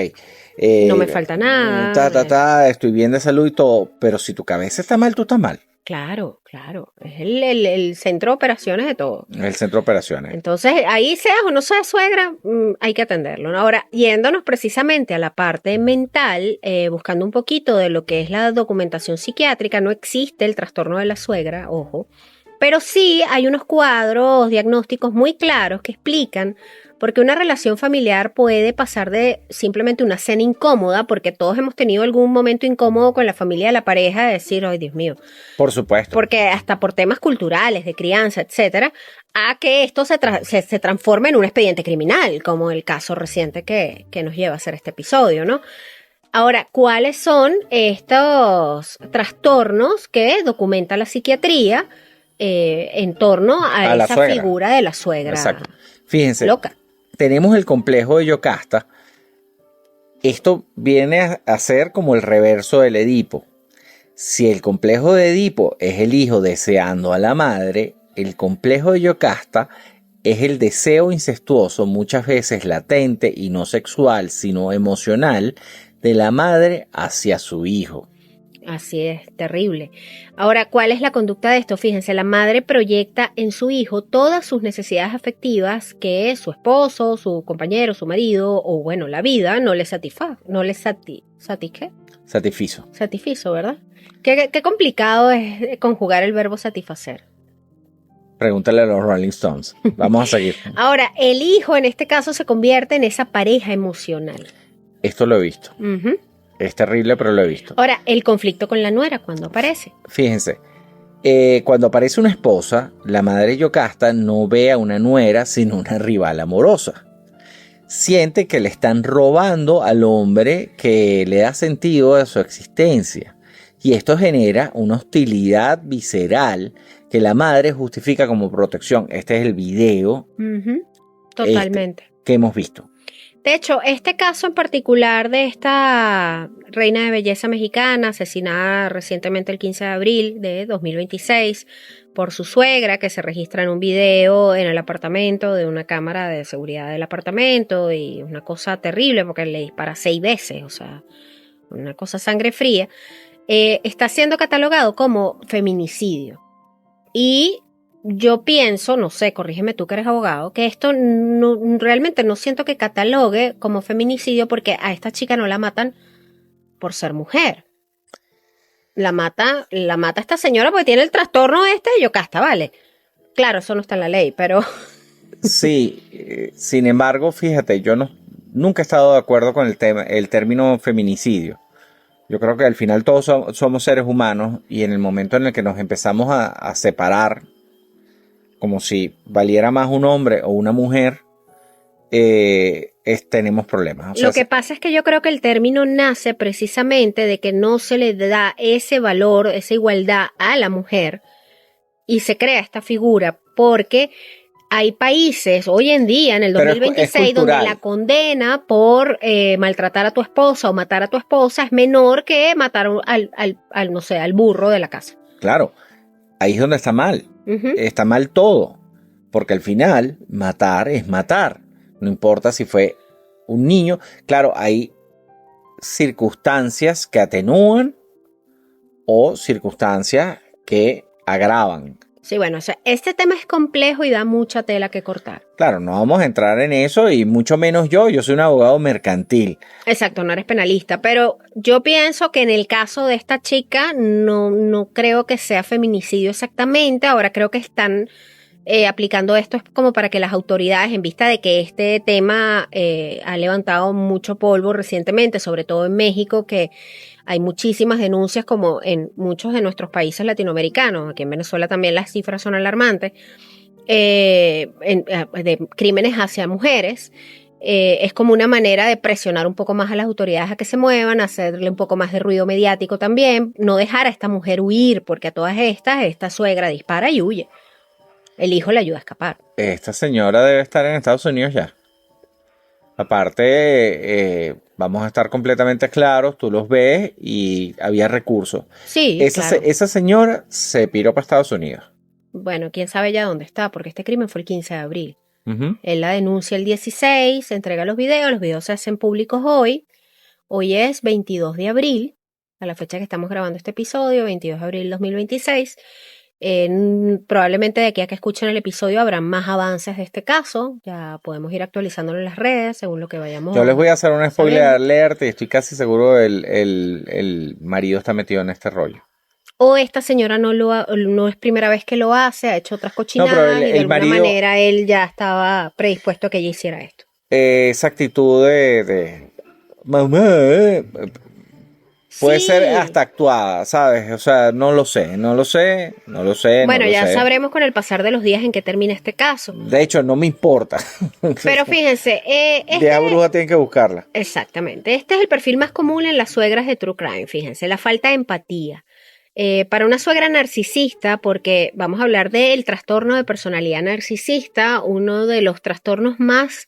No me falta nada. estoy bien de salud y todo, pero si tu cabeza está mal, tú estás mal. Claro, claro. Es el centro de operaciones de todo. El centro de operaciones. Entonces, ahí seas o no seas suegra, hay que atenderlo, ¿no? Ahora, yéndonos precisamente a la parte mental, buscando un poquito de lo que es la documentación psiquiátrica, no existe el trastorno de la suegra, ojo. Pero sí hay unos cuadros diagnósticos muy claros que explican por qué una relación familiar puede pasar de simplemente una cena incómoda, porque todos hemos tenido algún momento incómodo con la familia de la pareja, de decir, ay Dios mío, Por supuesto. porque hasta por temas culturales, de crianza, etcétera, a que esto se transforme en un expediente criminal, como el caso reciente que nos lleva a hacer este episodio, ¿no? Ahora, ¿cuáles son estos trastornos que documenta la psiquiatría en torno a la esa suegra. figura de la suegra? Exacto. Fíjense, Loca. tenemos el complejo de Yocasta. Esto viene a ser como el reverso del Edipo. Si el complejo de Edipo es el hijo deseando a la madre, el complejo de Yocasta es el deseo incestuoso, muchas veces latente y no sexual, sino emocional, de la madre hacia su hijo. Así es, terrible. Ahora, ¿cuál es la conducta de esto? Fíjense, la madre proyecta en su hijo todas sus necesidades afectivas que su esposo, su compañero, su marido o, bueno, la vida no le satisfizo, ¿verdad? Qué complicado es conjugar el verbo satisfacer. Pregúntale a los Rolling Stones. Vamos a seguir. Ahora, el hijo en este caso se convierte en esa pareja emocional. Esto lo he visto. Uh-huh. Es terrible, pero lo he visto. Ahora, el conflicto con la nuera, ¿cuándo aparece? Fíjense, cuando aparece una esposa, la madre Yocasta no ve a una nuera sino una rival amorosa. Siente que le están robando al hombre que le da sentido a su existencia. Y esto genera una hostilidad visceral que la madre justifica como protección. Este es el video Totalmente. que hemos visto. De hecho, este caso en particular de esta reina de belleza mexicana asesinada recientemente el 15 de abril de 2026 por su suegra, que se registra en un video en el apartamento de una cámara de seguridad del apartamento, y una cosa terrible porque le dispara 6 veces, o sea, una cosa sangre fría, está siendo catalogado como feminicidio. Y yo pienso, no sé, corrígeme tú que eres abogado, que esto realmente no siento que catalogue como feminicidio, porque a esta chica no la matan por ser mujer. La mata esta señora porque tiene el trastorno de Yocasta, ¿vale? Claro, eso no está en la ley, pero... Sí, sin embargo, fíjate, yo nunca he estado de acuerdo con el término feminicidio. Yo creo que al final todos somos seres humanos, y en el momento en el que nos empezamos a separar, como si valiera más un hombre o una mujer, tenemos problemas. O sea, lo que pasa es que yo creo que el término nace precisamente de que no se le da ese valor, esa igualdad a la mujer, y se crea esta figura porque hay países hoy en día, en el 2026, donde la condena por maltratar a tu esposa o matar a tu esposa es menor que matar no sé, al burro de la casa. Claro, ahí es donde está mal. Uh-huh. Está mal todo, porque al final matar es matar. No importa si fue un niño. Claro, hay circunstancias que atenúan o circunstancias que agravan. Sí, bueno, o sea, este tema es complejo y da mucha tela que cortar. Claro, no vamos a entrar en eso, y mucho menos yo soy un abogado mercantil. Exacto, no eres penalista, pero yo pienso que en el caso de esta chica no creo que sea feminicidio exactamente. Ahora creo que están aplicando esto como para que las autoridades, en vista de que este tema ha levantado mucho polvo recientemente, sobre todo en México, que hay muchísimas denuncias como en muchos de nuestros países latinoamericanos. Aquí en Venezuela también las cifras son alarmantes, de crímenes hacia mujeres. Es como una manera de presionar un poco más a las autoridades a que se muevan, hacerle un poco más de ruido mediático también, no dejar a esta mujer huir, porque a todas esta suegra dispara y huye. El hijo le ayuda a escapar. Esta señora debe estar en Estados Unidos ya. Aparte, vamos a estar completamente claros, tú los ves y había recursos. Sí, claro. Esa señora se piró para Estados Unidos. Bueno, quién sabe ya dónde está, porque este crimen fue el 15 de abril. Uh-huh. Él la denuncia el 16, se entrega los videos se hacen públicos hoy. Hoy es 22 de abril, a la fecha que estamos grabando este episodio, 22 de abril 2026. Probablemente de aquí a que escuchen el episodio habrá más avances de este caso. Ya podemos ir actualizándolo en las redes según lo que vayamos. Yo les voy a hacer un spoiler alert, y estoy casi seguro el marido está metido en este rollo. o esta señora no es primera vez que lo hace, ha hecho otras cochinadas pero y de alguna manera él ya estaba predispuesto a que ella hiciera esto. Esa actitud de mamá, puede Sí. ser hasta actuada, ¿sabes? O sea, no lo sé. Bueno, no lo ya sé. sabremos con el pasar de los días en qué termina este caso. De hecho, no me importa. Pero fíjense, Vieja bruja tienen que buscarla. exactamente, este es el perfil más común en las suegras de True Crime, fíjense, la falta de empatía. Para una suegra narcisista, porque vamos a hablar del trastorno de personalidad narcisista, uno de los trastornos más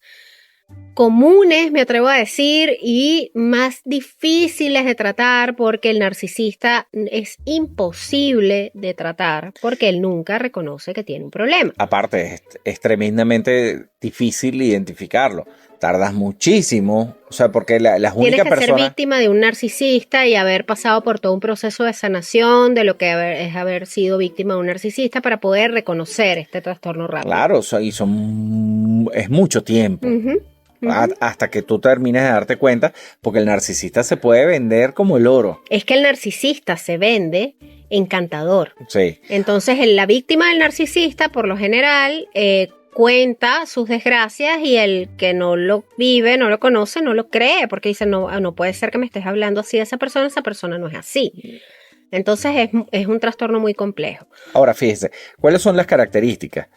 comunes, me atrevo a decir, y más difíciles de tratar, porque el narcisista es imposible de tratar, porque él nunca reconoce que tiene un problema. Aparte, es tremendamente difícil identificarlo. Tardas muchísimo. O sea, porque las Tienes únicas que ser personas... víctima de un narcisista y haber pasado por todo un proceso de sanación de lo que es haber sido víctima de un narcisista para poder reconocer este trastorno rápido. Claro, es mucho tiempo. Ujú. Hasta que tú termines de darte cuenta, porque el narcisista se puede vender como el oro. Es que el narcisista se vende encantador. Sí. Entonces, la víctima del narcisista, por lo general, cuenta sus desgracias y el que no lo vive, no lo conoce, no lo cree, porque dice, no puede ser que me estés hablando así de esa persona no es así. Entonces, es un trastorno muy complejo. Ahora, fíjense, ¿cuáles son las características?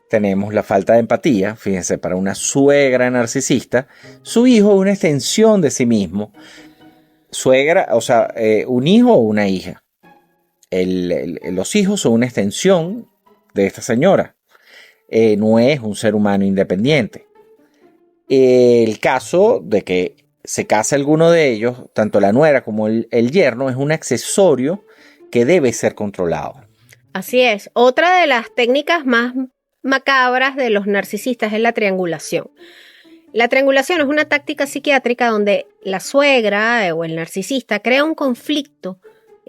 Tenemos la falta de empatía, fíjense, para una suegra narcisista, su hijo es una extensión de sí mismo. Suegra, o sea, un hijo o una hija. Los hijos son una extensión de esta señora. No es un ser humano independiente. El caso de que se case alguno de ellos, tanto la nuera como el yerno, es un accesorio que debe ser controlado. Así es. Otra de las técnicas más macabras de los narcisistas es la triangulación. La triangulación es una táctica psiquiátrica donde la suegra o el narcisista crea un conflicto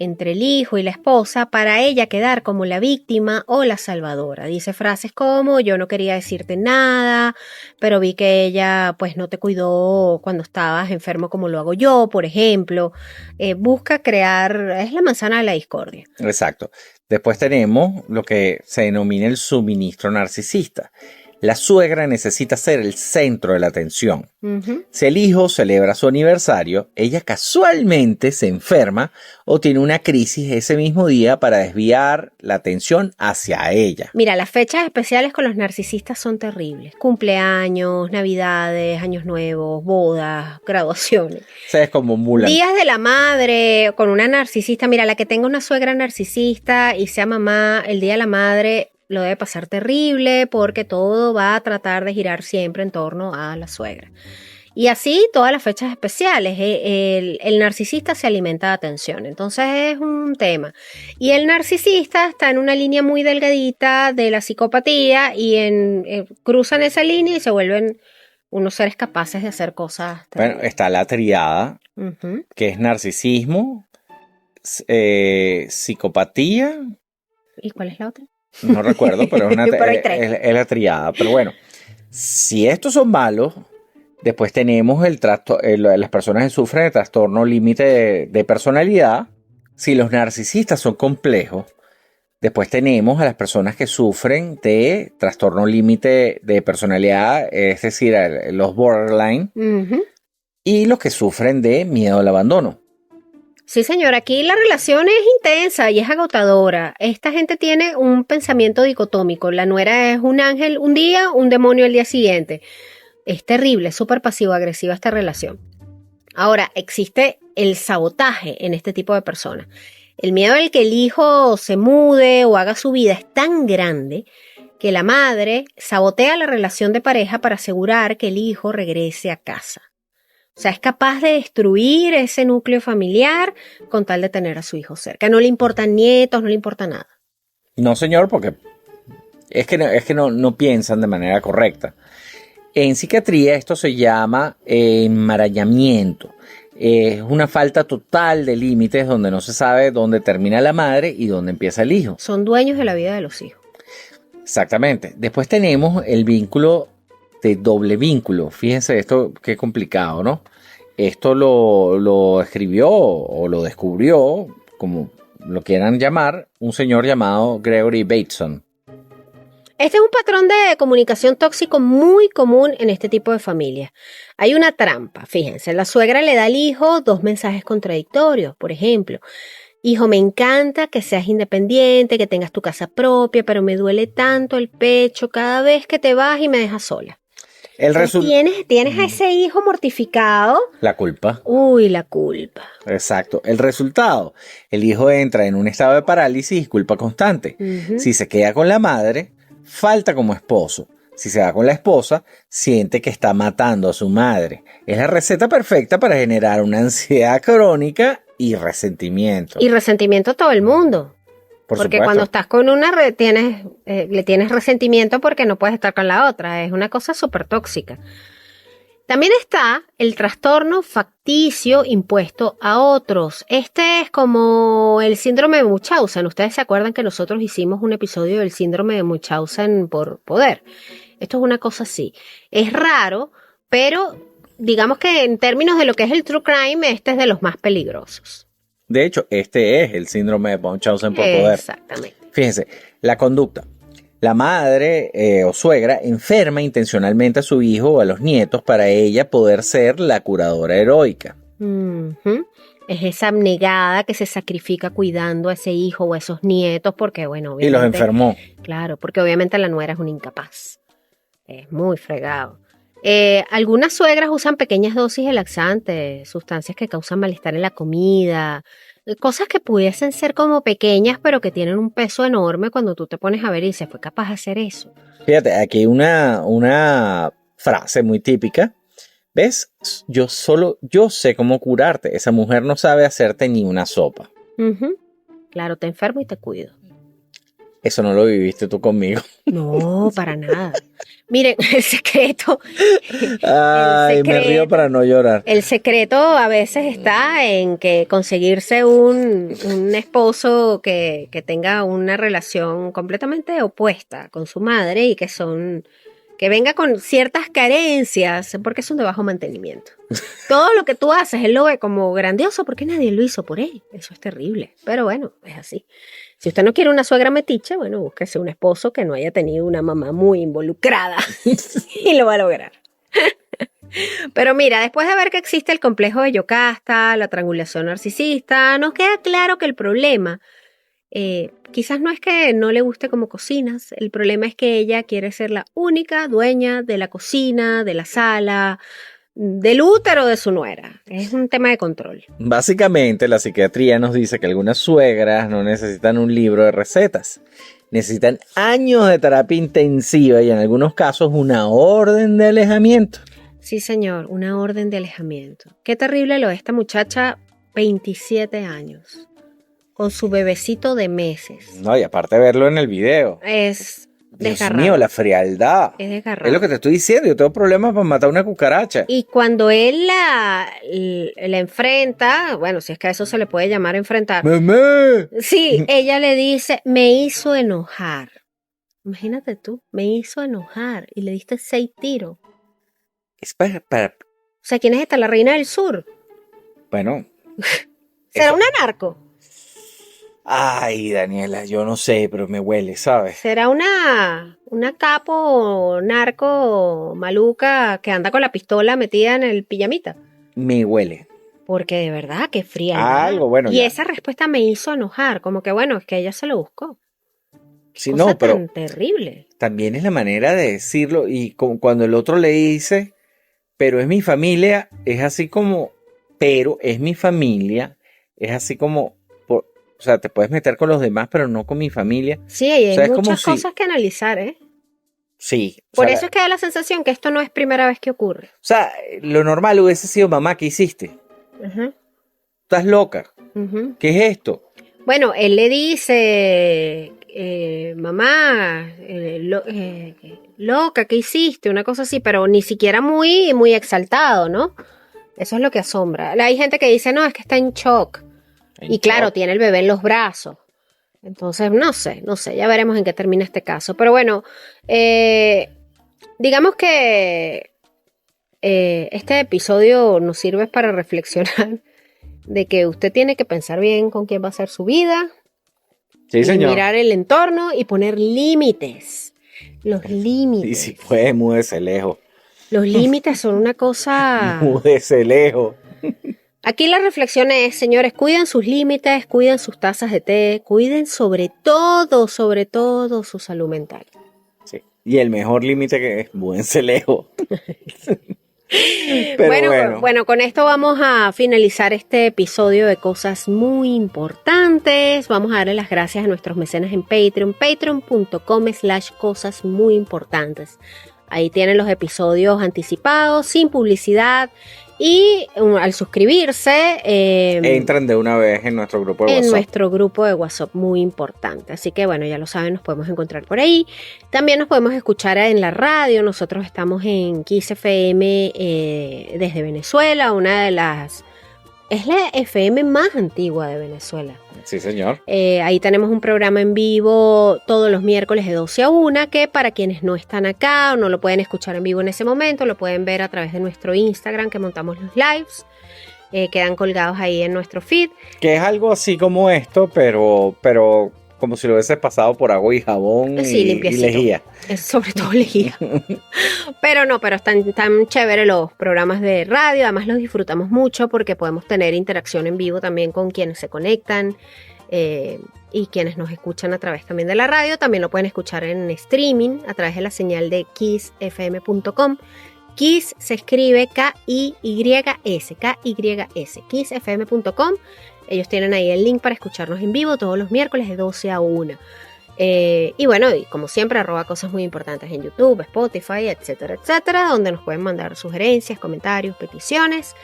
entre el hijo y la esposa para ella quedar como la víctima o la salvadora. Dice frases como yo no quería decirte nada, pero vi que ella pues no te cuidó cuando estabas enfermo como lo hago yo, por ejemplo. Busca crear, es la manzana de la discordia. Exacto. Después tenemos lo que se denomina el suministro narcisista. La suegra necesita ser el centro de la atención. Uh-huh. Si el hijo celebra su aniversario, ella casualmente se enferma o tiene una crisis ese mismo día para desviar la atención hacia ella. Mira, las fechas especiales con los narcisistas son terribles. Cumpleaños, navidades, años nuevos, bodas, graduaciones. O sea, es como Mulan. Días de la madre con una narcisista. Mira, la que tenga una suegra narcisista y sea mamá, el día de la madre lo debe pasar terrible porque todo va a tratar de girar siempre en torno a la suegra. Y así todas las fechas especiales. El narcisista se alimenta de atención, entonces es un tema. Y el narcisista está en una línea muy delgadita de la psicopatía y cruzan esa línea y se vuelven unos seres capaces de hacer cosas terribles. Bueno, está la triada, Uh-huh. que es narcisismo, psicopatía. ¿Y cuál es la otra? No recuerdo, pero Pero hay tres. es la triada. Pero bueno, si estos son malos, después tenemos las personas que sufren de trastorno límite de personalidad. Si los narcisistas son complejos, después tenemos a las personas que sufren de trastorno límite de personalidad, es decir, los borderline, Uh-huh. y los que sufren de miedo al abandono. Sí, señor, aquí la relación es intensa y es agotadora. Esta gente tiene un pensamiento dicotómico. La nuera es un ángel un día, un demonio el día siguiente. Es terrible, es súper pasivo-agresiva esta relación. Ahora, existe el sabotaje en este tipo de personas. El miedo al que el hijo se mude o haga su vida es tan grande que la madre sabotea la relación de pareja para asegurar que el hijo regrese a casa. O sea, es capaz de destruir ese núcleo familiar con tal de tener a su hijo cerca. No le importan nietos, no le importa nada. No, señor, porque es que no piensan de manera correcta. En psiquiatría esto se llama enmarañamiento. Es una falta total de límites donde no se sabe dónde termina la madre y dónde empieza el hijo. Son dueños de la vida de los hijos. Exactamente. Después tenemos el vínculo de doble vínculo. Fíjense esto, qué complicado, ¿no? Esto lo escribió o lo descubrió como lo quieran llamar, un señor llamado Gregory Bateson. Este es un patrón de comunicación tóxico muy común en este tipo de familias. Hay una trampa, fíjense, la suegra le da al hijo 2 mensajes contradictorios, por ejemplo. Hijo, me encanta que seas independiente, que tengas tu casa propia, pero me duele tanto el pecho cada vez que te vas y me dejas sola. ¿Tienes a ese hijo mortificado? La culpa. Uy, la culpa. Exacto. El resultado, el hijo entra en un estado de parálisis y culpa constante. Si se queda con la madre, falta como esposo. Si se va con la esposa, siente que está matando a su madre. Es la receta perfecta para generar una ansiedad crónica y resentimiento. Y resentimiento a todo el mundo. Porque supuesto. Cuando estás con una, le tienes resentimiento porque no puedes estar con la otra. Es una cosa súper tóxica. También está el trastorno facticio impuesto a otros. Este es como el síndrome de Munchausen. Ustedes se acuerdan que nosotros hicimos un episodio del síndrome de Munchausen por poder. Esto es una cosa así. Es raro, pero digamos que en términos de lo que es el true crime, este es de los más peligrosos. De hecho, este es el síndrome de Munchausen por poder. Exactamente. Fíjense, la conducta. La madre o suegra enferma intencionalmente a su hijo o a los nietos para ella poder ser la curadora heroica. Es esa abnegada que se sacrifica cuidando a ese hijo o a esos nietos porque, bueno, obviamente... Y los enfermó. Claro, porque obviamente la nuera es un incapaz. Es muy fregado. Algunas suegras usan pequeñas dosis de laxantes, sustancias que causan malestar en la comida, cosas que pudiesen ser como pequeñas pero que tienen un peso enorme cuando tú te pones a ver y dices, fue capaz de hacer eso. Fíjate, aquí hay una frase muy típica. ¿Ves? Yo sé cómo curarte. Esa mujer no sabe hacerte ni una sopa. Claro, te enfermo y te cuido. Eso no lo viviste tú conmigo. No, para nada. Miren, el secreto. Ay, me río para no llorar. El secreto a veces está en que conseguirse un esposo que tenga una relación completamente opuesta con su madre y que venga con ciertas carencias, porque es un de bajo mantenimiento. Todo lo que tú haces, él lo ve como grandioso porque nadie lo hizo por él. Eso es terrible. Pero bueno, es así. Si usted no quiere una suegra metiche, bueno, búsquese un esposo que no haya tenido una mamá muy involucrada y lo va a lograr. Pero mira, después de ver que existe el complejo de Yocasta, la triangulación narcisista, nos queda claro que el problema quizás no es que no le guste cómo cocinas, el problema es que ella quiere ser la única dueña de la cocina, de la sala, del útero de su nuera. Es un tema de control. Básicamente, la psiquiatría nos dice que algunas suegras no necesitan un libro de recetas. Necesitan años de terapia intensiva y en algunos casos una orden de alejamiento. Sí, señor, una orden de alejamiento. Qué terrible lo de esta muchacha, 27 años, con su bebecito de meses. No, y aparte de verlo en el video. Es Dios desgarrado. mío, la frialdad. Es desgarrado. Es lo que te estoy diciendo, yo tengo problemas para matar una cucaracha. Y cuando él la enfrenta, bueno, si es que a eso se le puede llamar enfrentar. ¡Mamá! Sí, ella le dice, me hizo enojar. Imagínate tú, me hizo enojar y le diste 6 tiros. Es para... O sea, ¿quién es esta? La reina del sur. Bueno. ¿Será eso. una narco? Ay, Daniela, yo no sé, pero me huele, ¿sabes? ¿Será una capo narco maluca que anda con la pistola metida en el pijamita? Me huele. Porque de verdad, qué fría. Algo, bueno, y ya. esa respuesta me hizo enojar, como que bueno, es que ella se lo buscó. Sí, Cosa no, pero tan terrible. también es la manera de decirlo y cuando el otro le dice, pero es mi familia, es así como, pero es mi familia, es así como, o sea, te puedes meter con los demás, pero no con mi familia. Sí, hay O sea, es como muchas si- cosas que analizar, ¿eh? Sí. Por o sea, eso es que da la sensación que esto no es primera vez que ocurre. O sea, lo normal hubiese sido, mamá, ¿qué hiciste? Ujú, ¿Estás loca? ujú. ¿Qué es esto? Bueno, él le dice, mamá, loca, ¿qué hiciste? Una cosa así, pero ni siquiera muy, muy exaltado, ¿no? Eso es lo que asombra. Hay gente que dice, no, es que está en shock. Y claro, tiene el bebé en los brazos. Entonces, no sé, ya veremos en qué termina este caso. Pero bueno, digamos que este episodio nos sirve para reflexionar de que usted tiene que pensar bien con quién va a ser su vida. Sí, y señor. mirar el entorno y poner límites. Los Y límites. si puede, múdese lejos. Los límites son una cosa... Múdese lejos. Aquí la reflexión es, señores, cuiden sus límites, cuiden sus tazas de té, cuiden sobre todo su salud mental. Sí. Y el mejor límite que es, múdense lejos. Pero Bueno, con esto vamos a finalizar este episodio de cosas muy importantes. Vamos a darle las gracias a nuestros mecenas en Patreon, patreon.com/cosas muy importantes. Ahí tienen los episodios anticipados, sin publicidad. Y al suscribirse, entran de una vez en nuestro grupo de WhatsApp. En nuestro grupo de WhatsApp, muy importante. Así que bueno, ya lo saben, nos podemos encontrar por ahí. También nos podemos escuchar en la radio. Nosotros estamos en Kiss FM desde Venezuela, es la FM más antigua de Venezuela. Sí, señor. Ahí tenemos un programa en vivo todos los miércoles de 12 a 1, que para quienes no están acá o no lo pueden escuchar en vivo en ese momento, lo pueden ver a través de nuestro Instagram, que montamos los lives. Quedan colgados ahí en nuestro feed. Que es algo así como esto, pero como si lo hubiese pasado por agua y jabón y lejía. Es sobre todo lejía. pero están chévere los programas de radio. Además los disfrutamos mucho porque podemos tener interacción en vivo también con quienes se conectan y quienes nos escuchan a través también de la radio. También lo pueden escuchar en streaming a través de la señal de kissfm.com. Kiss se escribe K-I-Y-S, kissfm.com. Ellos tienen ahí el link para escucharnos en vivo todos los miércoles de 12 a 1. Y bueno, y como siempre, @cosas muy importantes en YouTube, Spotify, etcétera, etcétera, donde nos pueden mandar sugerencias, comentarios, peticiones.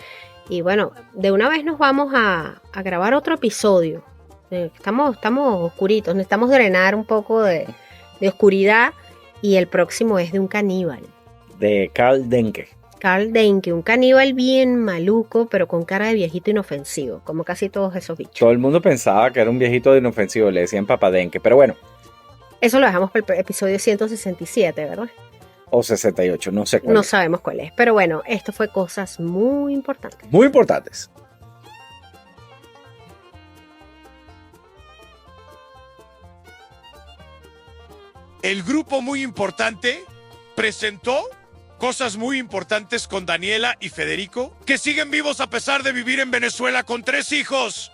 Y bueno, de una vez nos vamos a grabar otro episodio. Estamos oscuritos, necesitamos drenar un poco de oscuridad. Y el próximo es de un caníbal. De Karl Denke. Karl Denke, un caníbal bien maluco, pero con cara de viejito inofensivo, como casi todos esos bichos. Todo el mundo pensaba que era un viejito inofensivo, le decían Papá Denke, pero bueno. Eso lo dejamos para el episodio 167, ¿verdad? O 68, no sé cuál. No sabemos cuál es, pero bueno, esto fue cosas muy importantes. Muy importantes. El grupo muy importante presentó cosas muy importantes con Daniela y Federico, que siguen vivos a pesar de vivir en Venezuela con 3 hijos.